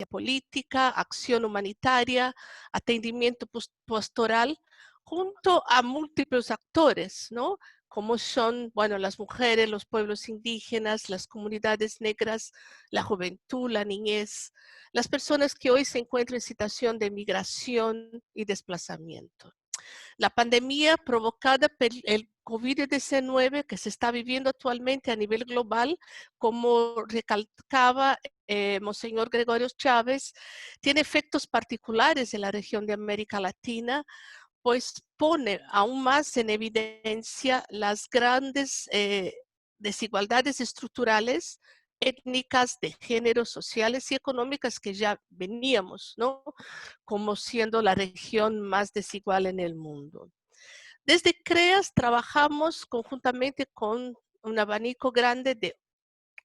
política, acción humanitaria, atendimiento pastoral, junto a múltiples actores, ¿no? Como son, bueno, las mujeres, los pueblos indígenas, las comunidades negras, la juventud, la niñez, las personas que hoy se encuentran en situación de migración y desplazamiento. La pandemia provocada por el COVID-19 que se está viviendo actualmente a nivel global, como recalcaba Monseñor Gregorio Chávez, tiene efectos particulares en la región de América Latina, pues pone aún más en evidencia las grandes desigualdades estructurales, étnicas, de género, sociales y económicas que ya veníamos, ¿no? Como siendo la región más desigual en el mundo. Desde CREAS trabajamos conjuntamente con un abanico grande de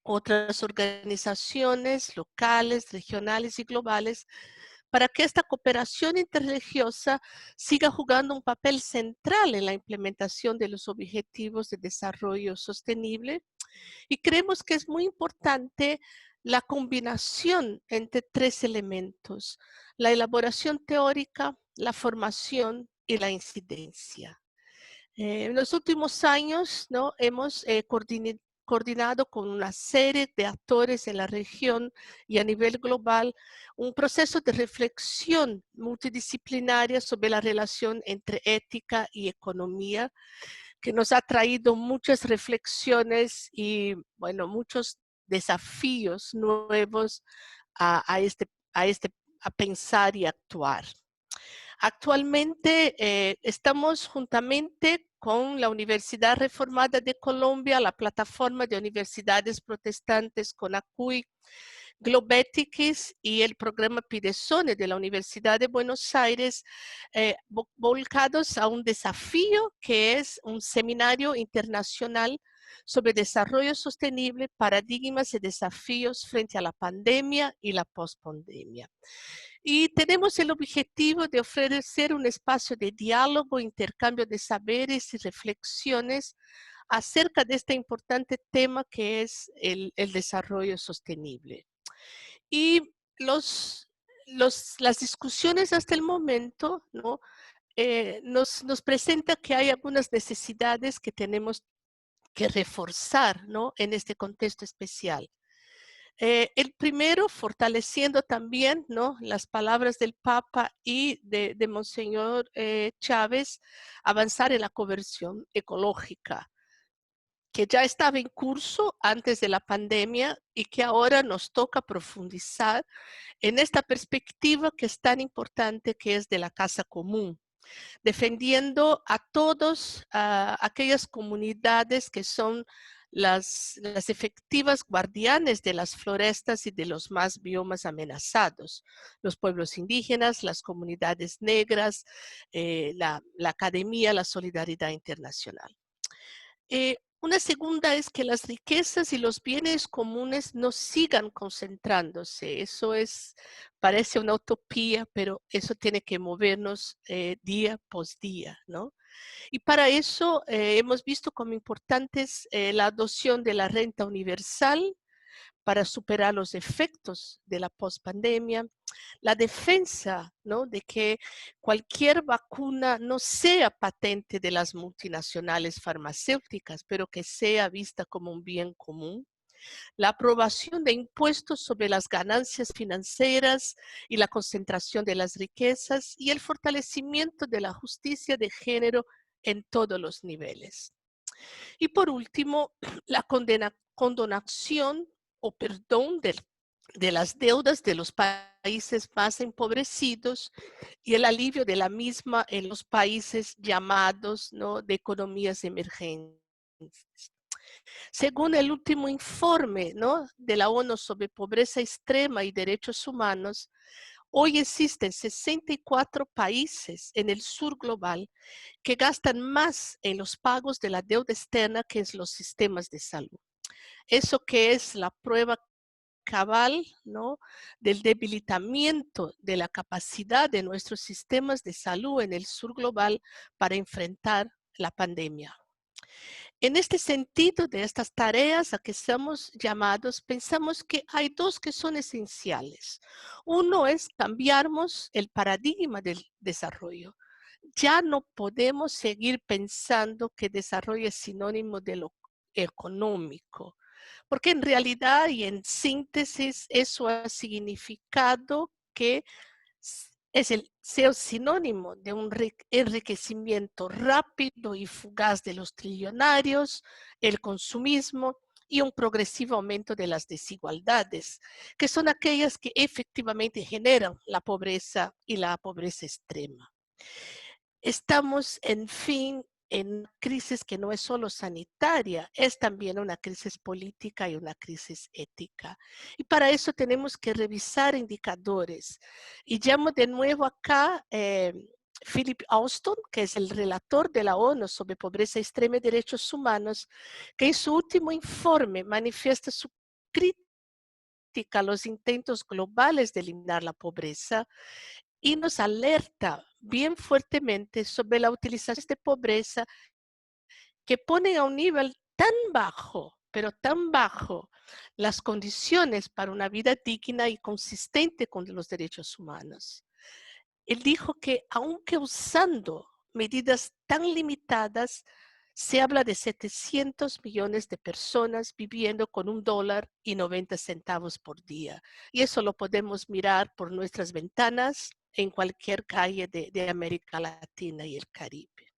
otras organizaciones locales, regionales y globales para que esta cooperación interreligiosa siga jugando un papel central en la implementación de los objetivos de desarrollo sostenible. Y creemos que es muy importante la combinación entre tres elementos: la elaboración teórica, la formación y la incidencia. En los últimos años, ¿no? Hemos coordinado con una serie de actores en la región y a nivel global un proceso de reflexión multidisciplinaria sobre la relación entre ética y economía, que nos ha traído muchas reflexiones y, bueno, muchos desafíos nuevos a pensar y actuar. Actualmente estamos juntamente con la Universidad Reformada de Colombia, la plataforma de universidades protestantes CONACUY, Globetics y el programa Pidesone de la Universidad de Buenos Aires, volcados a un desafío que es un seminario internacional sobre desarrollo sostenible, paradigmas y desafíos frente a la pandemia y la pospandemia. Y tenemos el objetivo de ofrecer un espacio de diálogo, intercambio de saberes y reflexiones acerca de este importante tema que es el desarrollo sostenible. Y las discusiones hasta el momento, ¿no? Nos presenta que hay algunas necesidades que tenemos que reforzar, ¿no? En este contexto especial. El primero, fortaleciendo también, ¿no? Las palabras del Papa y de Monseñor Chávez, avanzar en la conversión ecológica, que ya estaba en curso antes de la pandemia y que ahora nos toca profundizar en esta perspectiva que es tan importante, que es de la casa común, defendiendo a todos aquellas comunidades que son las efectivas guardianes de las florestas y de los más biomas amenazados: los pueblos indígenas, las comunidades negras, la academia, la solidaridad internacional. Una segunda es que las riquezas y los bienes comunes no sigan concentrándose. Eso parece una utopía, pero eso tiene que movernos día por día, ¿no? Y para eso hemos visto como importantes la adopción de la renta universal para superar los efectos de la pospandemia, la defensa, ¿no? De que cualquier vacuna no sea patente de las multinacionales farmacéuticas, pero que sea vista como un bien común, la aprobación de impuestos sobre las ganancias financieras y la concentración de las riquezas, y el fortalecimiento de la justicia de género en todos los niveles. Y por último, la condonación o perdón de las deudas de los países más empobrecidos y el alivio de la misma en los países llamados, ¿no?, de economías emergentes. Según el último informe, ¿no?, de la ONU sobre pobreza extrema y derechos humanos, hoy existen 64 países en el sur global que gastan más en los pagos de la deuda externa que en los sistemas de salud. Eso que es la prueba cabal, ¿no?, del debilitamiento de la capacidad de nuestros sistemas de salud en el sur global para enfrentar la pandemia. En este sentido, de estas tareas a que estamos llamados, pensamos que hay dos que son esenciales. Uno es cambiarnos el paradigma del desarrollo. Ya no podemos seguir pensando que desarrollo es sinónimo de lo económico, porque en realidad y en síntesis eso ha significado que es el ser sinónimo de un enriquecimiento rápido y fugaz de los trillonarios, el consumismo y un progresivo aumento de las desigualdades, que son aquellas que efectivamente generan la pobreza y la pobreza extrema. Estamos, en fin, en una crisis que no es solo sanitaria, es también una crisis política y una crisis ética. Y para eso tenemos que revisar indicadores. Y llamo de nuevo acá Philip Austin, que es el relator de la ONU sobre pobreza extrema y derechos humanos, que en su último informe manifiesta su crítica a los intentos globales de eliminar la pobreza y nos alerta bien fuertemente sobre la utilización de pobreza que pone a un nivel tan bajo, pero tan bajo, las condiciones para una vida digna y consistente con los derechos humanos. Él dijo que aunque usando medidas tan limitadas, se habla de 700 millones de personas viviendo con $1.90 por día. Y eso lo podemos mirar por nuestras ventanas en cualquier calle de América Latina y el Caribe.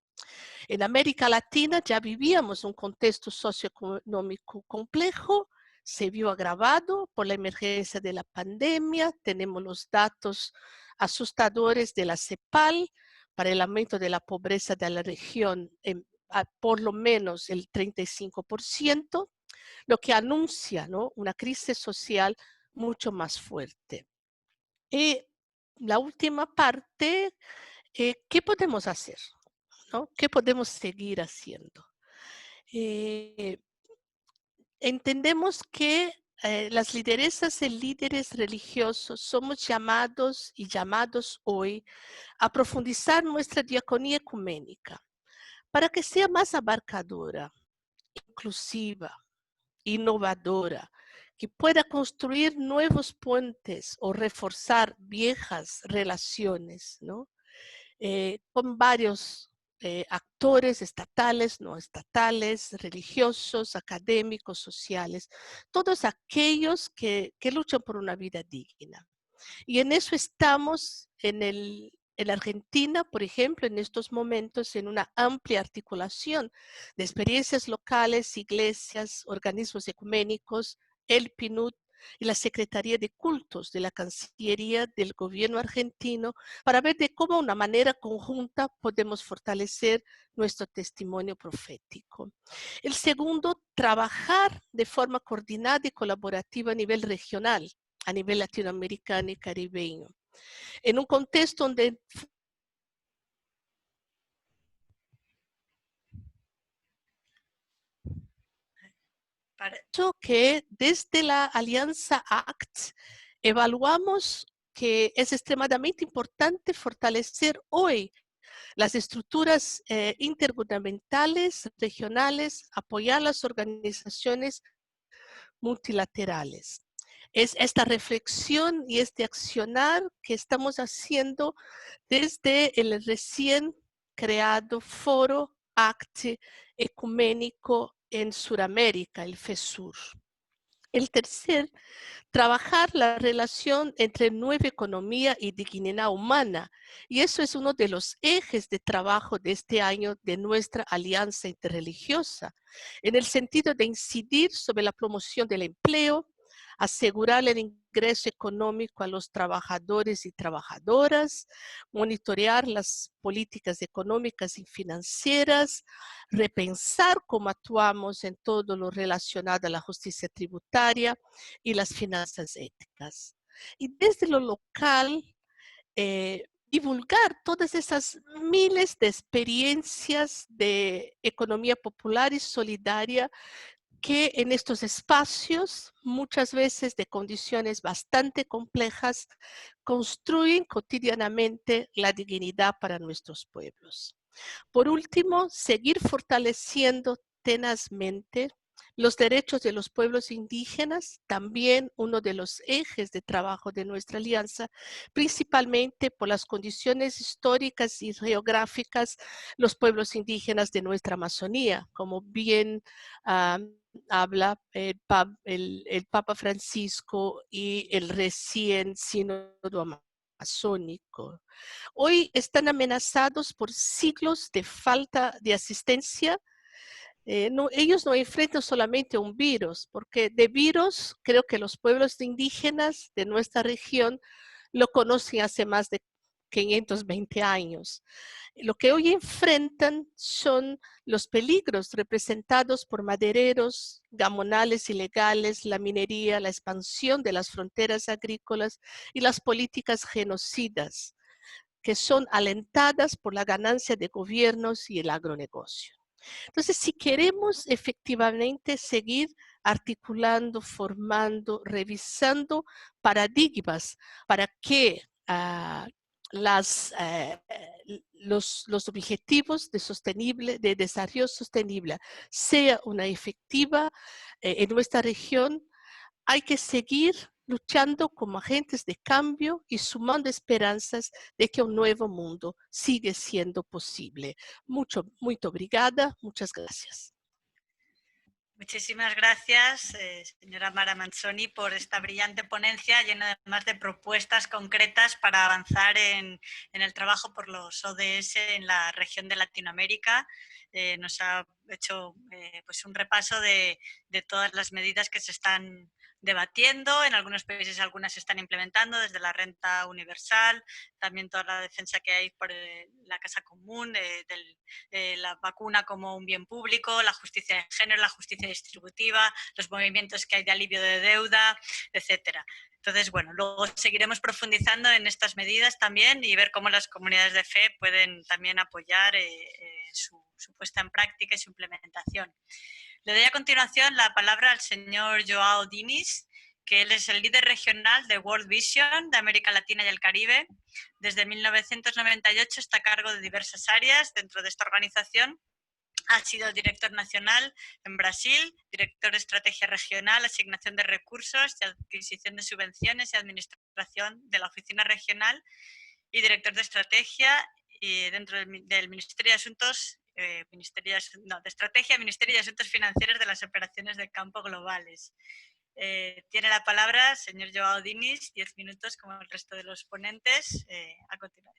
En América Latina ya vivíamos un contexto socioeconómico complejo, se vio agravado por la emergencia de la pandemia, tenemos los datos asustadores de la CEPAL para el aumento de la pobreza de la región a por lo menos el 35%, lo que anuncia, ¿no?, una crisis social mucho más fuerte. Y la última parte, ¿qué podemos hacer? ¿No? ¿Qué podemos seguir haciendo? Eh, Entendemos que las lideresas y líderes religiosos somos llamados y llamados hoy a profundizar nuestra diaconía ecuménica para que sea más abarcadora, inclusiva, innovadora, que pueda construir nuevos puentes o reforzar viejas relaciones, ¿no? Con varios actores estatales, no estatales, religiosos, académicos, sociales, todos aquellos que luchan por una vida digna. Y en eso estamos en Argentina, por ejemplo, en estos momentos, en una amplia articulación de experiencias locales, iglesias, organismos ecuménicos, el PNUD y la Secretaría de Cultos de la Cancillería del Gobierno argentino para ver de cómo una manera conjunta podemos fortalecer nuestro testimonio profético. El segundo, trabajar de forma coordinada y colaborativa a nivel regional, a nivel latinoamericano y caribeño, en un contexto donde para eso que desde la Alianza ACT evaluamos que es extremadamente importante fortalecer hoy las estructuras intergubernamentales, regionales, apoyar las organizaciones multilaterales. Es esta reflexión y este accionar que estamos haciendo desde el recién creado Foro ACTE Ecuménico en Sudamérica, el FESUR. El tercer, trabajar la relación entre nueva economía y dignidad humana. Y eso es uno de los ejes de trabajo de este año de nuestra alianza interreligiosa, en el sentido de incidir sobre la promoción del empleo, asegurar el ingreso económico a los trabajadores y trabajadoras, monitorear las políticas económicas y financieras, repensar cómo actuamos en todo lo relacionado a la justicia tributaria y las finanzas éticas. Y desde lo local, divulgar todas esas miles de experiencias de economía popular y solidaria que en estos espacios, muchas veces de condiciones bastante complejas, construyen cotidianamente la dignidad para nuestros pueblos. Por último, seguir fortaleciendo tenazmente los derechos de los pueblos indígenas, también uno de los ejes de trabajo de nuestra alianza, principalmente por las condiciones históricas y geográficas, los pueblos indígenas de nuestra Amazonía, como bien habla el Papa Francisco y el recién sínodo amazónico. Hoy están amenazados por siglos de falta de asistencia. Ellos no enfrentan solamente un virus, porque de virus creo que los pueblos indígenas de nuestra región lo conocen hace más de 520 años. Lo que hoy enfrentan son los peligros representados por madereros, gamonales ilegales, la minería, la expansión de las fronteras agrícolas y las políticas genocidas, que son alentadas por la ganancia de gobiernos y el agronegocio. Entonces, si queremos efectivamente seguir articulando, formando, revisando paradigmas para que los objetivos de desarrollo sostenible sea una efectiva en nuestra región, hay que seguir luchando como agentes de cambio y sumando esperanzas de que un nuevo mundo sigue siendo posible. Muy obrigada, muchas gracias. Muchísimas gracias, señora Mara Manzoni, por esta brillante ponencia llena además de propuestas concretas para avanzar en el trabajo por los ODS en la región de Latinoamérica. Nos ha hecho pues un repaso de todas las medidas que se están debatiendo. En algunos países algunas se están implementando, desde la renta universal, también toda la defensa que hay por la casa común, la vacuna como un bien público, la justicia de género, la justicia distributiva, los movimientos que hay de alivio de deuda, etcétera. Entonces, bueno, luego seguiremos profundizando en estas medidas también y ver cómo las comunidades de fe pueden también apoyar su puesta en práctica y su implementación. Le doy a continuación la palabra al señor Joao Diniz, que él es el líder regional de World Vision de América Latina y el Caribe. Desde 1998 está a cargo de diversas áreas dentro de esta organización. Ha sido director nacional en Brasil, director de estrategia regional, asignación de recursos y adquisición de subvenciones y administración de la oficina regional y director de estrategia y dentro del Ministerio de Asuntos de Estrategia, Ministerio de Asuntos Financieros de las Operaciones de Campo Globales. Tiene la palabra señor Joao Diniz, 10 minutos como el resto de los ponentes. A continuar.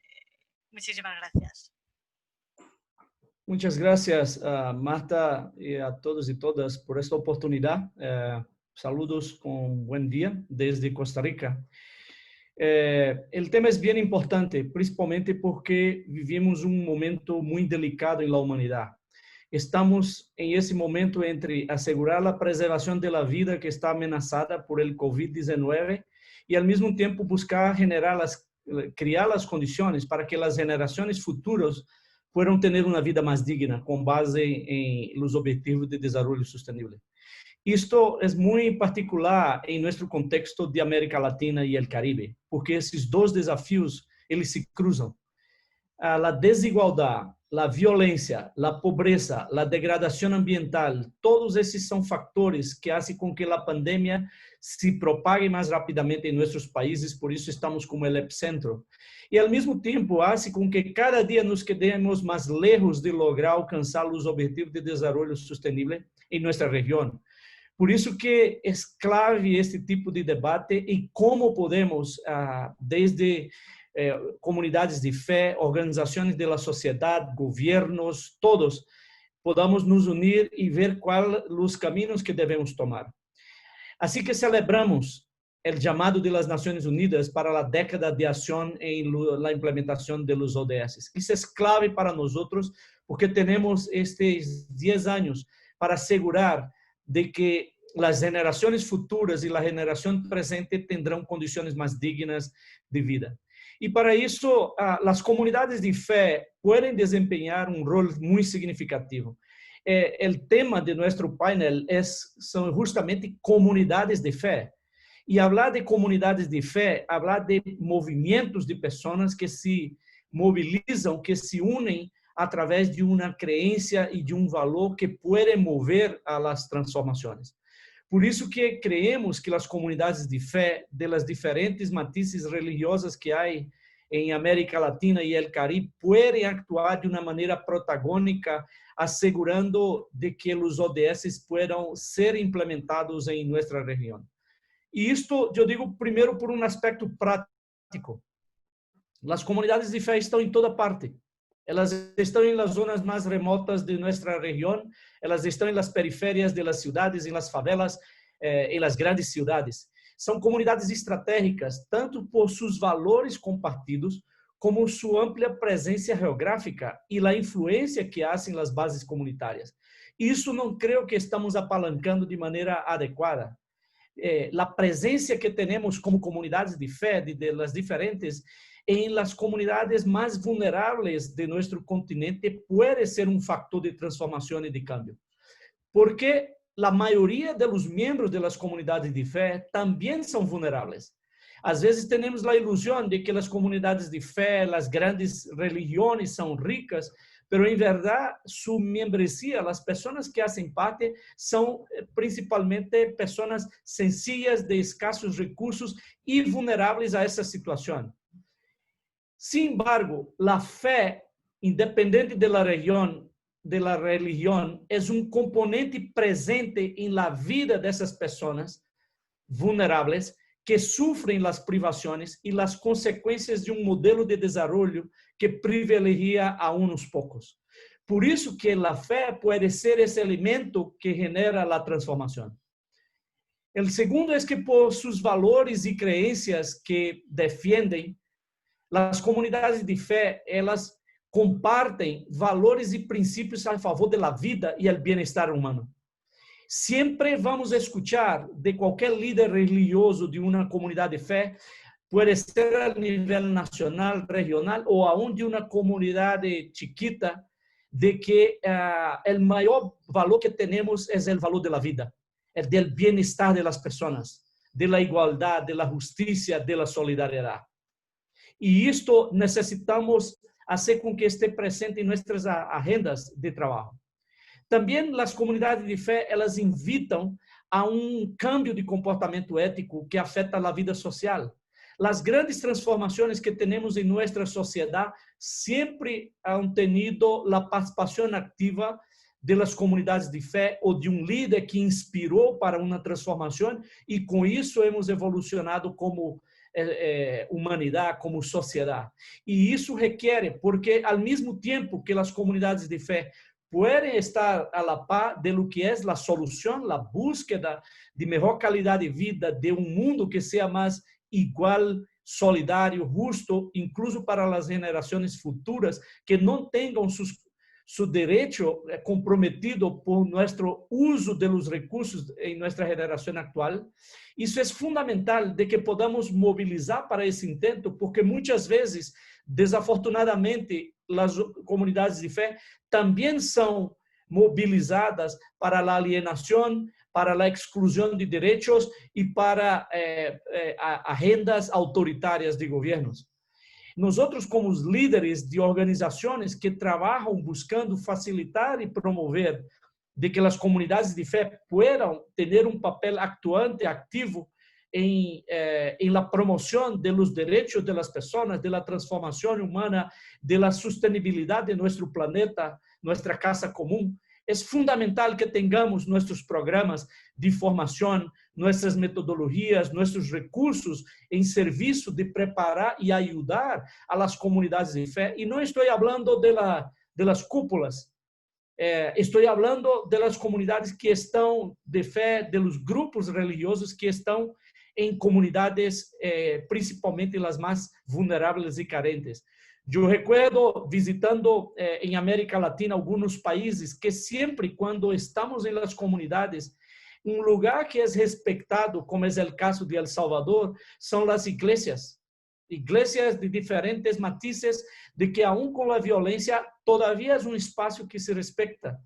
Muchísimas gracias. Muchas gracias, Marta, y a todos y todas por esta oportunidad. Saludos con buen día desde Costa Rica. El tema es bien importante, principalmente porque vivimos un momento muy delicado en la humanidad. Estamos en ese momento entre asegurar la preservación de la vida que está amenazada por el COVID-19 y al mismo tiempo buscar crear las condiciones para que las generaciones futuras puedan tener una vida más digna con base en los objetivos de desarrollo sostenible. Esto es muy particular en nuestro contexto de América Latina y el Caribe, porque esos dos desafíos, eles se cruzan. La desigualdad, la violencia, la pobreza, la degradación ambiental, todos esos son factores que hacen con que la pandemia se propague más rápidamente en nuestros países, por eso estamos como el epicentro. Y al mismo tiempo hace con que cada día nos quedemos más lejos de lograr alcanzar los objetivos de desarrollo sostenible en nuestra región. Por isso que é clave este tipo de debate e como podemos, desde comunidades de fé, organizações da sociedade, governos, todos, podamos nos unir e ver quais os caminhos que devemos tomar. Assim que celebramos o chamado de las Nações Unidas para a década de ação em la implementação de los ODS. Isso é clave para nós, porque temos estes 10 anos para assegurar de que las generaciones futuras y la generación presente tendrán condiciones más dignas de vida. Y para eso, las comunidades de fe pueden desempeñar un rol muy significativo. El tema de nuestro panel son justamente comunidades de fe. Y hablar de comunidades de fe, hablar de movimientos de personas que se movilizan, que se unen a través de una creencia y de un valor que puede mover a las transformaciones. Por isso que creemos que as comunidades de fé, de las diferentes matizes religiosas que há em América Latina e el Caribe, podem actuar de uma maneira protagônica, assegurando de que os ODS puedan ser implementados em nossa região. E isto, eu digo, primeiro por um aspecto prático. As comunidades de fé estão em toda parte. Elas estão em las zonas mais remotas de nossa região, elas estão em las periferias de las ciudades, em las favelas, em las grandes ciudades. São comunidades estratégicas, tanto por seus valores compartidos, como sua ampla presença geográfica e a influência que hacen las bases comunitárias. Isso não creio que estamos apalancando de maneira adequada. A presença que temos como comunidades de fé, de las diferentes, em las comunidades mais vulneráveis de nosso continente, pode ser um fator de transformação e de cambio. Porque a maioria dos membros das comunidades de fé também são vulneráveis. Às vezes temos a ilusão de que as comunidades de fé, as grandes religiões são ricas, pero em verdade, sua membresia, as pessoas que fazem parte, são principalmente pessoas sencillas, de escassos recursos e vulneráveis a essa situação. Sin embargo, la fe, independente de la religión, es un componente presente en la vida de esas personas vulnerables que sufren las privaciones y las consecuencias de un modelo de desarrollo que privilegia a unos pocos. Por eso que la fe puede ser ese elemento que genera la transformación. El segundo es que por sus valores y creencias que defienden, as comunidades de fé, elas compartem valores e princípios a favor da vida e do bem-estar humano. Sempre vamos escutar de qualquer líder religioso de uma comunidade de fé, pode ser a nível nacional, regional ou aún de uma comunidade chiquita, de que o maior valor que temos é o valor da vida, é do bem-estar das pessoas, da igualdade, da justiça, da solidariedade. E isto necessitamos fazer com que esteja presente em nossas agendas de trabalho. Também as comunidades de fé, elas invitam a um cambio de comportamento ético que afeta a vida social. As grandes transformações que temos em nossa sociedade sempre han tenido a participação ativa das comunidades de fé ou de um líder que inspirou para uma transformação e com isso hemos evolucionado como humanidade, como sociedade. E isso requer, porque ao mesmo tempo que as comunidades de fé podem estar a la par de lo que é a solução, a búsqueda de melhor qualidade de vida, de um mundo que seja mais igual, solidário, justo, incluso para as gerações futuras, que não tenham seu direito comprometido por nosso uso dos recursos em nossa geração atual. Isso é fundamental de que podamos mobilizar para esse intento, porque muitas vezes, desafortunadamente, as comunidades de fé também são mobilizadas para a alienação, para a exclusão de direitos e para agendas autoritárias de governos. Nós, como os líderes de organizações que trabalham buscando facilitar e promover de que as comunidades de fé puedan ter um papel actuante, ativo em la promoção dos direitos das pessoas, da transformação humana, da sustentabilidade de nosso planeta, nossa casa comum. É fundamental que tenhamos nossos programas de formação, nossas metodologias, nossos recursos em serviço de preparar e ajudar a las comunidades de fé. E não estou falando de las cúpulas, estou falando de las comunidades que estão de fé, de los grupos religiosos que estão em comunidades, principalmente as mais vulneráveis e carentes. Eu recuerdo visitando em América Latina alguns países que sempre, quando estamos em las comunidades, um lugar que é respeitado, como é o caso de El Salvador, são as igrejas de diferentes matizes, de que aún com a violência, todavia é um espaço que se respeita.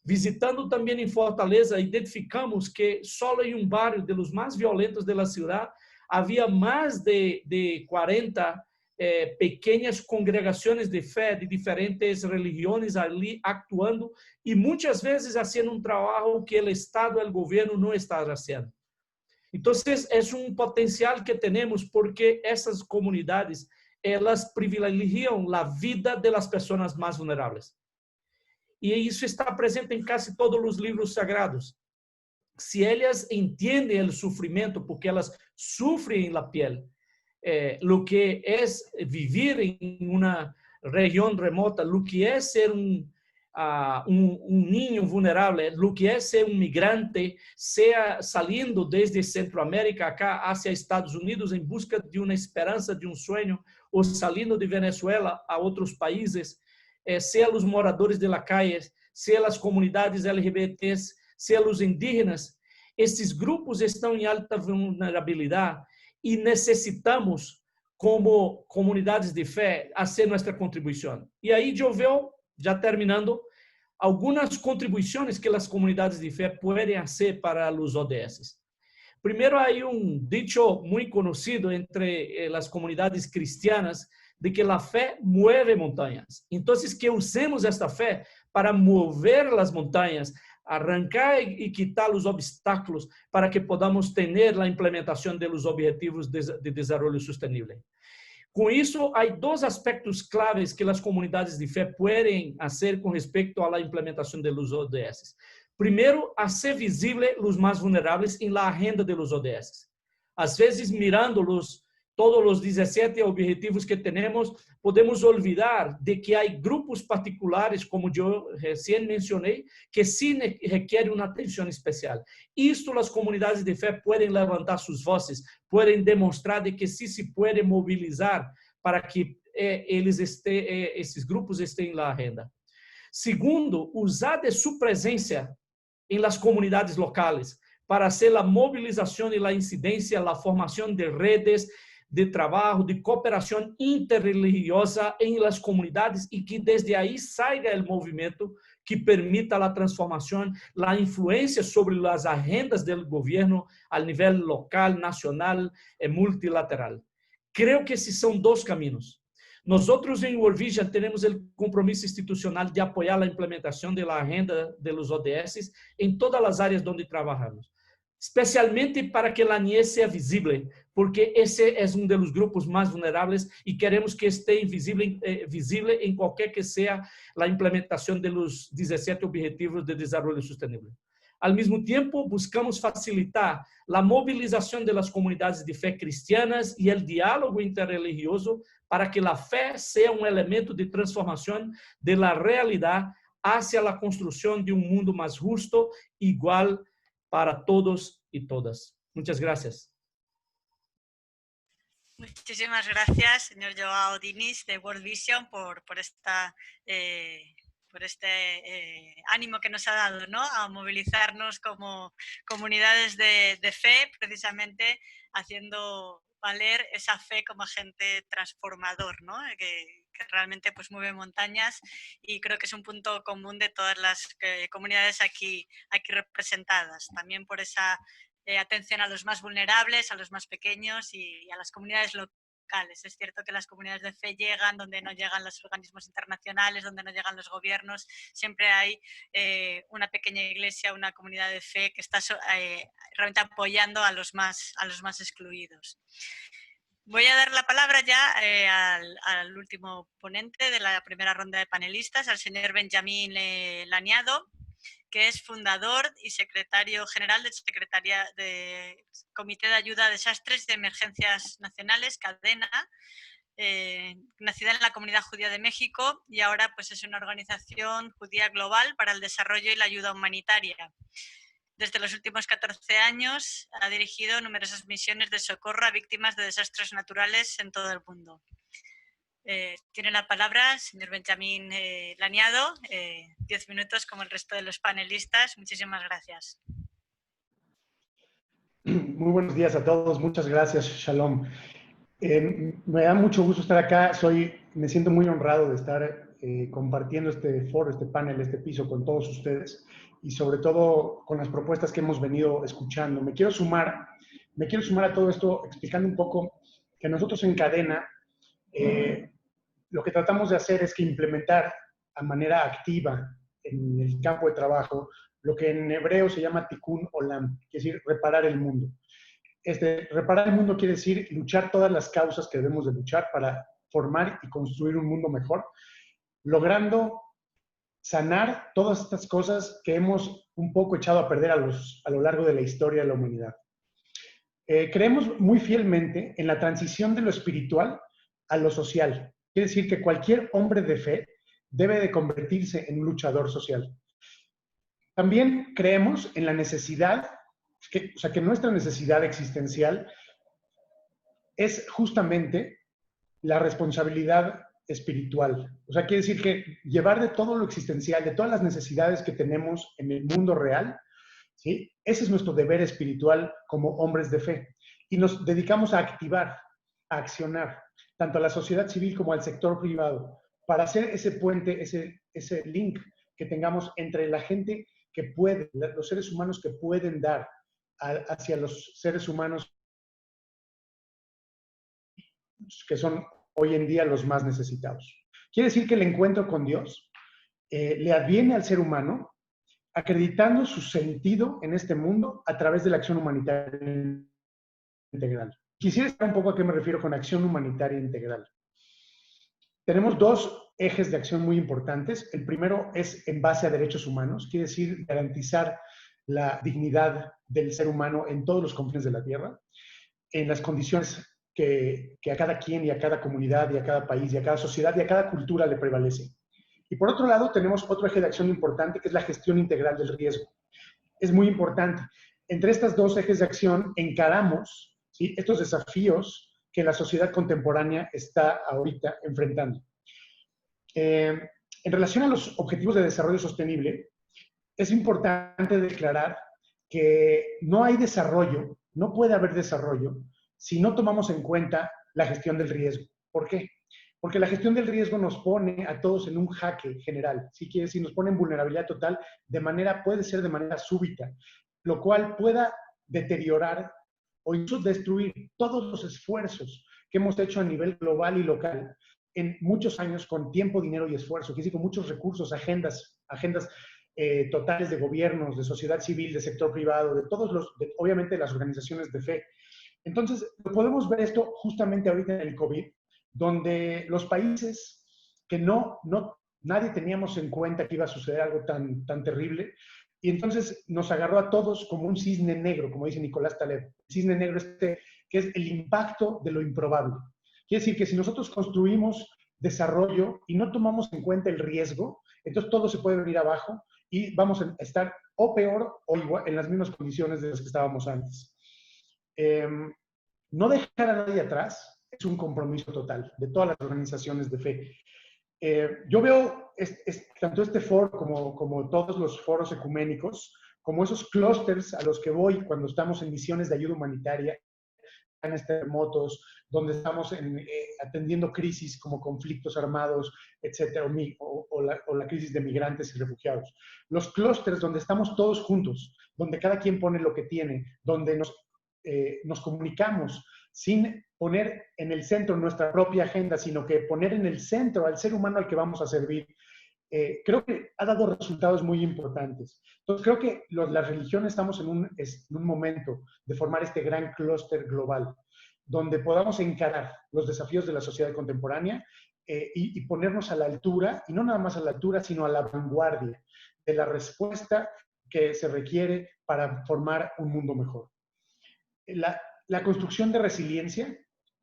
Visitando também em Fortaleza, identificamos que só em um barrio de los mais violentos da cidade havia mais de 40 pequeñas congregaciones de fe de diferentes religiones ali actuando y muchas veces haciendo un trabajo que el Estado, el gobierno no está haciendo. Entonces, es un potencial que tenemos porque esas comunidades, elas privilegiam a vida de las personas más vulnerables. E isso está presente em quase todos os livros sagrados. Se elas entendem o sofrimento, porque elas sofrem na pele, lo que é viver em uma região remota, lo que é ser um niño vulnerável, lo que é ser um migrante, seja salindo desde Centroamérica acá hacia Estados Unidos em busca de uma esperança, de um sonho, ou salindo de Venezuela a outros países, seja os moradores de la calle, seja as comunidades LGBTs, seja os indígenas, esses grupos estão em alta vulnerabilidade e necessitamos, como comunidades de fé, fazer nossa contribuição. E aí eu vejo, já terminando, algumas contribuições que as comunidades de fé podem fazer para os ODS. Primeiro, há dicho muito conhecido entre as comunidades cristianas de que a fé mueve montanhas. Então, que usemos esta fé para mover as montanhas, arrancar e quitar os obstáculos para que podamos ter a implementação dos objetivos de desenvolvimento sustentável. Com isso, há dois aspectos claves que as comunidades de fé podem fazer com respeito à implementação dos ODS. Primeiro, fazer visível os mais vulneráveis em la agenda dos ODS. Às vezes, mirando-los, todos os 17 objetivos que temos, podemos olvidar de que há grupos particulares, como eu recém mencionei, que sim requerem uma atenção especial. Isto as comunidades de fé podem levantar suas vozes, podem demonstrar de que sim se pode mobilizar para que esses grupos estejam na agenda. Segundo, usar de sua presença em las comunidades locais para hacer a mobilização e a incidência, a formação de redes de trabalho, de cooperação interreligiosa em las comunidades e que desde aí saia o movimento que permita a transformação, a influência sobre as agendas do governo a nível local, nacional e multilateral. Creio que esses são dois caminhos. Nós em World Vision temos o compromisso institucional de apoiar a implementação da agenda dos ODS em todas as áreas onde trabalhamos, especialmente para que a niñez seja visível, porque esse é dos grupos mais vulneráveis e queremos que esteja visível em qualquer que seja a implementação dos 17 Objetivos de Desenvolvimento Sustentável. Al mesmo tempo, buscamos facilitar a mobilização das comunidades de fé cristianas e o diálogo interreligioso para que a fé seja elemento de transformação da realidade hacia a construção de mundo mais justo, igual para todos y todas. Muchas gracias. Muchísimas gracias, señor Joao Diniz de World Vision, por este ánimo que nos ha dado, ¿no?, a movilizarnos como comunidades de fe, precisamente haciendo valer esa fe como agente transformador, ¿no?, que realmente pues mueve montañas, y creo que es un punto común de todas las comunidades aquí representadas, también por esa atención a los más vulnerables, a los más pequeños y a las comunidades locales. Es cierto que las comunidades de fe llegan donde no llegan los organismos internacionales, donde no llegan los gobiernos. Siempre hay una pequeña iglesia, una comunidad de fe que está realmente apoyando a los más excluidos. Voy a dar la palabra ya al último ponente de la primera ronda de panelistas, al señor Benjamín Laniado, que es fundador y secretario general de Comité de Ayuda a Desastres de Emergencias Nacionales, Cadena, nacida en la Comunidad Judía de México, y ahora pues es una organización judía global para el desarrollo y la ayuda humanitaria. Desde los últimos 14 años ha dirigido numerosas misiones de socorro a víctimas de desastres naturales en todo el mundo. Tiene la palabra el señor Benjamín Laniado, 10 minutos como el resto de los panelistas. Muchísimas gracias. Muy buenos días a todos, muchas gracias, Shalom. Me da mucho gusto estar acá, me siento muy honrado de estar compartiendo este foro, este panel, este piso con todos ustedes y sobre todo con las propuestas que hemos venido escuchando. Me quiero sumar a todo esto explicando un poco que nosotros en Cadena lo que tratamos de hacer es que implementar a manera activa en el campo de trabajo lo que en hebreo se llama tikkun olam, quiere decir reparar el mundo. Reparar el mundo quiere decir luchar todas las causas que debemos de luchar para formar y construir un mundo mejor, logrando sanar todas estas cosas que hemos un poco echado a perder a lo largo de la historia de la humanidad. Creemos muy fielmente en la transición de lo espiritual a lo social. Quiere decir que cualquier hombre de fe debe de convertirse en un luchador social. También creemos en la necesidad, que nuestra necesidad existencial es justamente la responsabilidad espiritual. O sea, quiere decir que llevar de todo lo existencial, de todas las necesidades que tenemos en el mundo real, ¿sí? Ese es nuestro deber espiritual como hombres de fe. Y nos dedicamos a activar, a accionar, tanto a la sociedad civil como al sector privado, para hacer ese puente, ese link que tengamos entre la gente que puede, los seres humanos que pueden dar hacia los seres humanos que son hoy en día los más necesitados. Quiere decir que el encuentro con Dios le adviene al ser humano acreditando su sentido en este mundo a través de la acción humanitaria integral. Quisiera explicar un poco a qué me refiero con acción humanitaria integral. Tenemos dos ejes de acción muy importantes. El primero es en base a derechos humanos, quiere decir garantizar la dignidad del ser humano en todos los confines de la Tierra, en las condiciones que a cada quien y a cada comunidad y a cada país y a cada sociedad y a cada cultura le prevalece. Y por otro lado, tenemos otro eje de acción importante que es la gestión integral del riesgo. Es muy importante. Entre estas dos ejes de acción encaramos, ¿sí?, estos desafíos que la sociedad contemporánea está ahorita enfrentando. En relación a los objetivos de desarrollo sostenible, es importante declarar que no hay desarrollo, no puede haber desarrollo si no tomamos en cuenta la gestión del riesgo. ¿Por qué? Porque la gestión del riesgo nos pone a todos en un jaque general, ¿sí? Quiere decir, nos pone en vulnerabilidad total puede ser de manera súbita, lo cual pueda deteriorar o incluso destruir todos los esfuerzos que hemos hecho a nivel global y local en muchos años con tiempo, dinero y esfuerzo, quiere decir, con muchos recursos, agendas totales de gobiernos, de sociedad civil, de sector privado, obviamente de las organizaciones de fe. Entonces, podemos ver esto justamente ahorita en el COVID, donde los países que nadie teníamos en cuenta que iba a suceder algo tan terrible, y entonces nos agarró a todos como un cisne negro, como dice Nicolás Taleb. El cisne negro que es el impacto de lo improbable. Quiere decir que si nosotros construimos desarrollo y no tomamos en cuenta el riesgo, entonces todo se puede venir abajo y vamos a estar o peor o igual en las mismas condiciones de las que estábamos antes. No dejar a nadie atrás es un compromiso total de todas las organizaciones de fe. Yo veo tanto este foro como todos los foros ecuménicos como esos clústeres a los que voy cuando estamos en misiones de ayuda humanitaria, en terremotos, donde estamos atendiendo crisis como conflictos armados, etcétera, o la crisis de migrantes y refugiados. Los clústeres donde estamos todos juntos, donde cada quien pone lo que tiene, donde nos comunicamos sin poner en el centro nuestra propia agenda, sino que poner en el centro al ser humano al que vamos a servir, creo que ha dado resultados muy importantes. Entonces, creo que las religiones estamos en un momento de formar este gran clúster global, donde podamos encarar los desafíos de la sociedad contemporánea y ponernos a la altura, y no nada más a la altura, sino a la vanguardia de la respuesta que se requiere para formar un mundo mejor. La construcción de resiliencia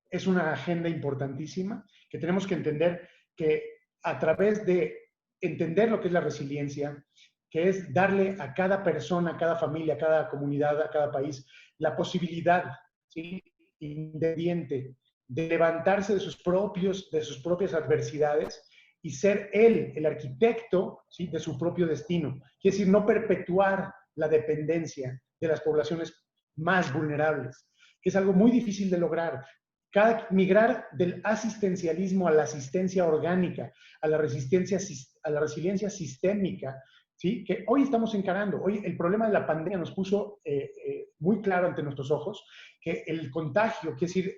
es una agenda importantísima que tenemos que entender que a través de entender lo que es la resiliencia, que es darle a cada persona, a cada familia, a cada comunidad, a cada país, la posibilidad, ¿sí?, independiente de levantarse de sus propias adversidades y ser él el arquitecto, ¿sí?, de su propio destino. Quiere decir, no perpetuar la dependencia de las poblaciones más vulnerables, que es algo muy difícil de lograr. Migrar del asistencialismo a la asistencia orgánica, a la resiliencia sistémica, ¿sí?, que hoy estamos encarando. Hoy el problema de la pandemia nos puso muy claro ante nuestros ojos que el contagio, es decir,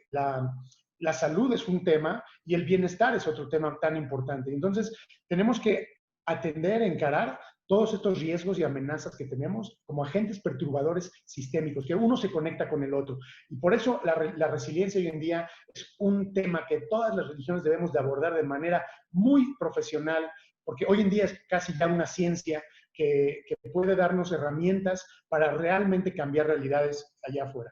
la salud es un tema y el bienestar es otro tema tan importante. Entonces, tenemos que atender, encarar todos estos riesgos y amenazas que tenemos como agentes perturbadores sistémicos, que uno se conecta con el otro. Y por eso la resiliencia hoy en día es un tema que todas las religiones debemos de abordar de manera muy profesional, porque hoy en día es casi ya una ciencia que puede darnos herramientas para realmente cambiar realidades allá afuera.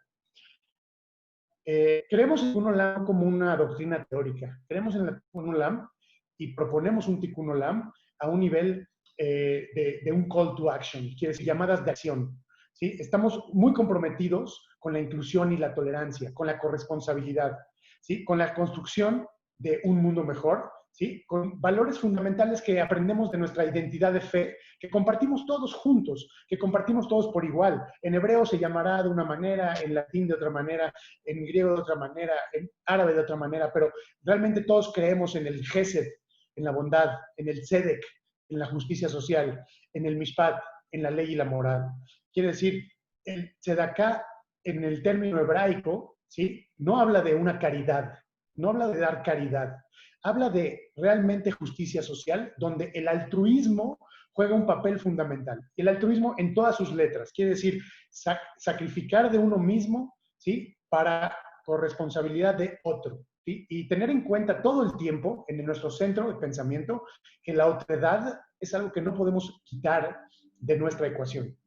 Creemos en Tikkun Olam como una doctrina teórica. Creemos en el Tikkun Olam y proponemos un Tikkun Olam a un nivel de un call to action, quiere decir llamadas de acción. ¿Sí? Estamos muy comprometidos con la inclusión y la tolerancia, con la corresponsabilidad, ¿sí? Con la construcción de un mundo mejor, ¿sí? Con valores fundamentales que aprendemos de nuestra identidad de fe, que compartimos todos juntos, que compartimos todos por igual. En hebreo se llamará de una manera, en latín de otra manera, en griego de otra manera, en árabe de otra manera, pero realmente todos creemos en el Gesed, en la bondad, en el Tzedek, en la justicia social, en el Mishpat, en la ley y la moral. Quiere decir, el Tzedaká en el término hebraico, ¿sí? No habla de una caridad, no habla de dar caridad, habla de realmente justicia social, donde el altruismo juega un papel fundamental. El altruismo en todas sus letras, quiere decir sacrificar de uno mismo, ¿sí? Para corresponsabilidad de otro. ¿Sí? Y tener en cuenta todo el tiempo en nuestro centro de pensamiento que la otredad es algo que no podemos quitar de nuestra ecuación.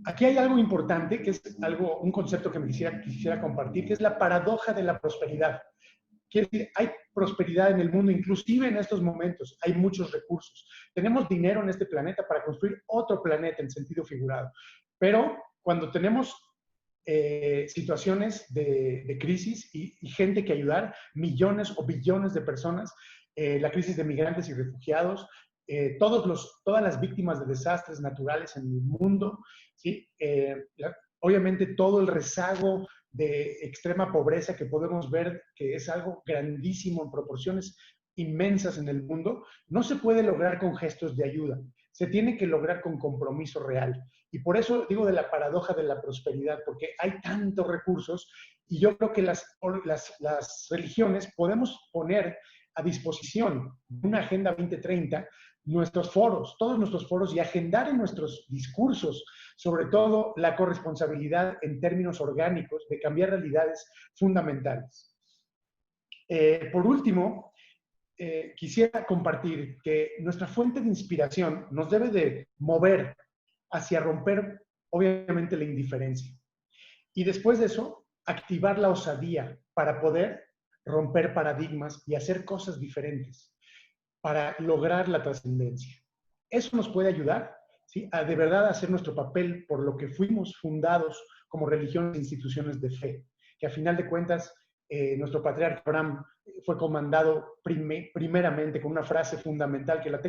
Aquí hay algo importante, que es un concepto que me quisiera compartir, que es la paradoja de la prosperidad. Quiere decir, hay prosperidad en el mundo, inclusive en estos momentos, hay muchos recursos. Tenemos dinero en este planeta para construir otro planeta en sentido figurado. Pero cuando tenemos situaciones de crisis y gente que ayudar, millones o billones de personas, la crisis de migrantes y refugiados, todas las víctimas de desastres naturales en el mundo, ¿sí? Obviamente todo el rezago de extrema pobreza que podemos ver, que es algo grandísimo en proporciones inmensas en el mundo, no se puede lograr con gestos de ayuda, se tiene que lograr con compromiso real. Y por eso digo de la paradoja de la prosperidad, porque hay tantos recursos y yo creo que las religiones podemos poner a disposición de una Agenda 2030 nuestros foros, todos nuestros foros, y agendar en nuestros discursos, sobre todo la corresponsabilidad en términos orgánicos de cambiar realidades fundamentales. Por último, quisiera compartir que nuestra fuente de inspiración nos debe de mover hacia romper, obviamente, la indiferencia. Y después de eso, activar la osadía para poder romper paradigmas y hacer cosas diferentes para lograr la trascendencia. Eso nos puede ayudar, ¿sí? A de verdad hacer nuestro papel por lo que fuimos fundados como religiones e instituciones de fe, que a final de cuentas nuestro patriarca Abraham fue comandado primeramente con una frase fundamental que la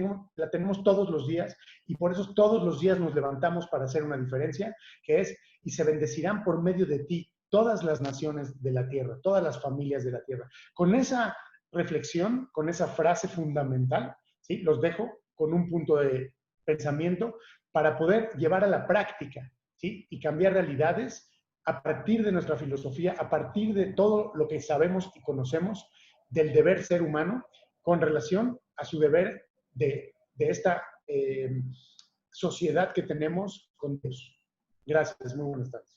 tenemos todos los días, y por eso todos los días nos levantamos para hacer una diferencia, que es: y se bendecirán por medio de ti todas las naciones de la tierra, todas las familias de la tierra. Con esa reflexión, con esa frase fundamental, ¿sí? Los dejo con un punto de pensamiento para poder llevar a la práctica, ¿sí? Y cambiar realidades a partir de nuestra filosofía, a partir de todo lo que sabemos y conocemos del deber ser humano con relación a su deber de esta sociedad que tenemos con Dios. Gracias, muy buenas tardes.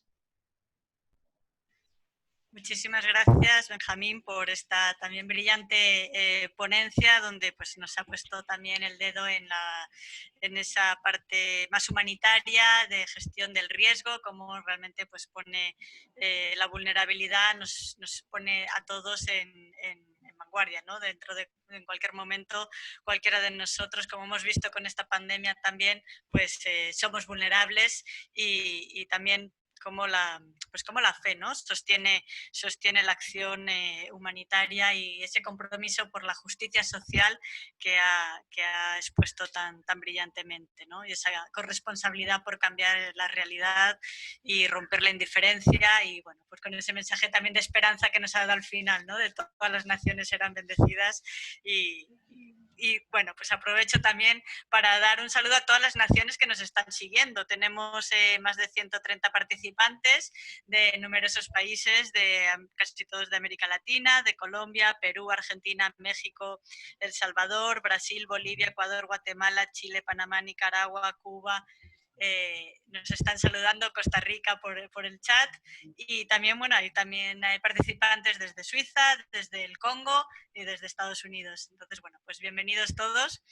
Muchísimas gracias, Benjamín, por esta también brillante ponencia, donde pues, nos ha puesto también el dedo en esa parte más humanitaria de gestión del riesgo, cómo realmente pues, pone la vulnerabilidad, nos pone a todos en vanguardia, ¿no? En cualquier momento, cualquiera de nosotros, como hemos visto con esta pandemia también, pues somos vulnerables y también como la fe, ¿no? sostiene la acción humanitaria y ese compromiso por la justicia social que ha expuesto tan brillantemente, ¿no? Y esa corresponsabilidad por cambiar la realidad y romper la indiferencia, y bueno, pues con ese mensaje también de esperanza que nos ha dado al final, ¿no? De todas las naciones serán bendecidas y Y bueno, pues aprovecho también para dar un saludo a todas las naciones que nos están siguiendo. Tenemos más de 130 participantes de numerosos países, de casi todos de América Latina, de Colombia, Perú, Argentina, México, El Salvador, Brasil, Bolivia, Ecuador, Guatemala, Chile, Panamá, Nicaragua, Cuba. Nos están saludando Costa Rica por el chat y también, bueno, también hay participantes desde Suiza, desde el Congo y desde Estados Unidos. Entonces, bueno, pues bienvenidos todos.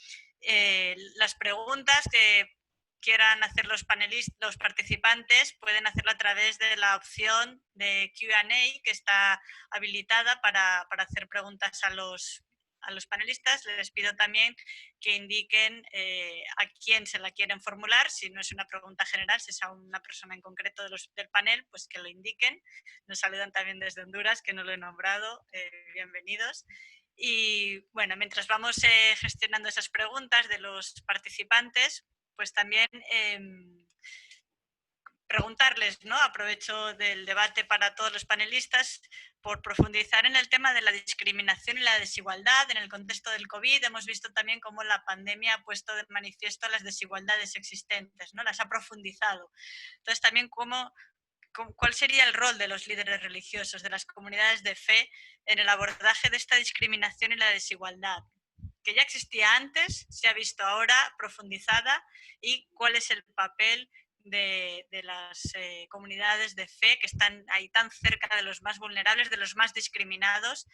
Las preguntas que quieran hacer los panelistas, los participantes, pueden hacerlo a través de la opción de Q&A que está habilitada para hacer preguntas a los panelistas. Les pido también que indiquen a quién se la quieren formular, si no es una pregunta general, si es a una persona en concreto del panel, pues que lo indiquen. Nos saludan también desde Honduras, que no lo he nombrado, bienvenidos. Y bueno, mientras vamos gestionando esas preguntas de los participantes, pues también preguntarles, ¿no? Aprovecho del debate para todos los panelistas por profundizar en el tema de la discriminación y la desigualdad en el contexto del COVID. Hemos visto también cómo la pandemia ha puesto de manifiesto las desigualdades existentes, ¿no? Las ha profundizado. Entonces también ¿cuál sería el rol de los líderes religiosos, de las comunidades de fe en el abordaje de esta discriminación y la desigualdad? Que ya existía antes, se ha visto ahora profundizada, y cuál es el papel de las comunidades de fe que están ahí tan cerca de los más vulnerables, de los más discriminados,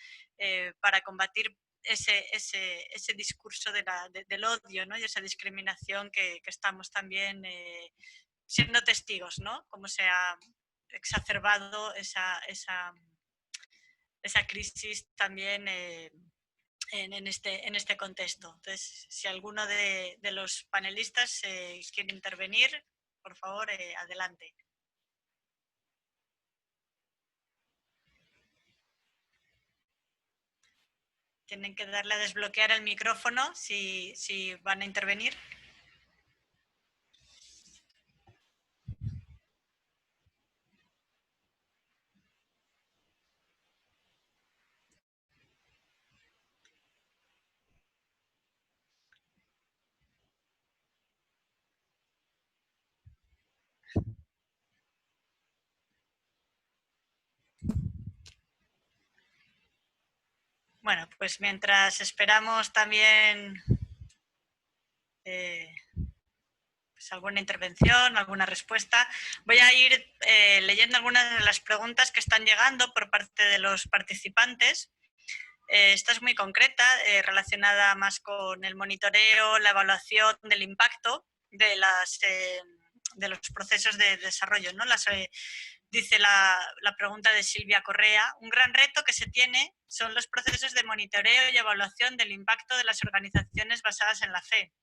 para combatir ese discurso del odio, ¿no? Y esa discriminación que estamos también siendo testigos, ¿no? Cómo se ha exacerbado esa crisis también en este contexto. Entonces, si alguno de los panelistas quiere intervenir, por favor, adelante. Tienen que darle a desbloquear el micrófono si van a intervenir. Bueno, pues mientras esperamos también pues alguna intervención, alguna respuesta, voy a ir leyendo algunas de las preguntas que están llegando por parte de los participantes. Esta es muy concreta, relacionada más con el monitoreo, la evaluación del impacto de los procesos de desarrollo, ¿no? Dice la pregunta de Silvia Correa: un gran reto que se tiene son los procesos de monitoreo y evaluación del impacto de las organizaciones basadas en la fe.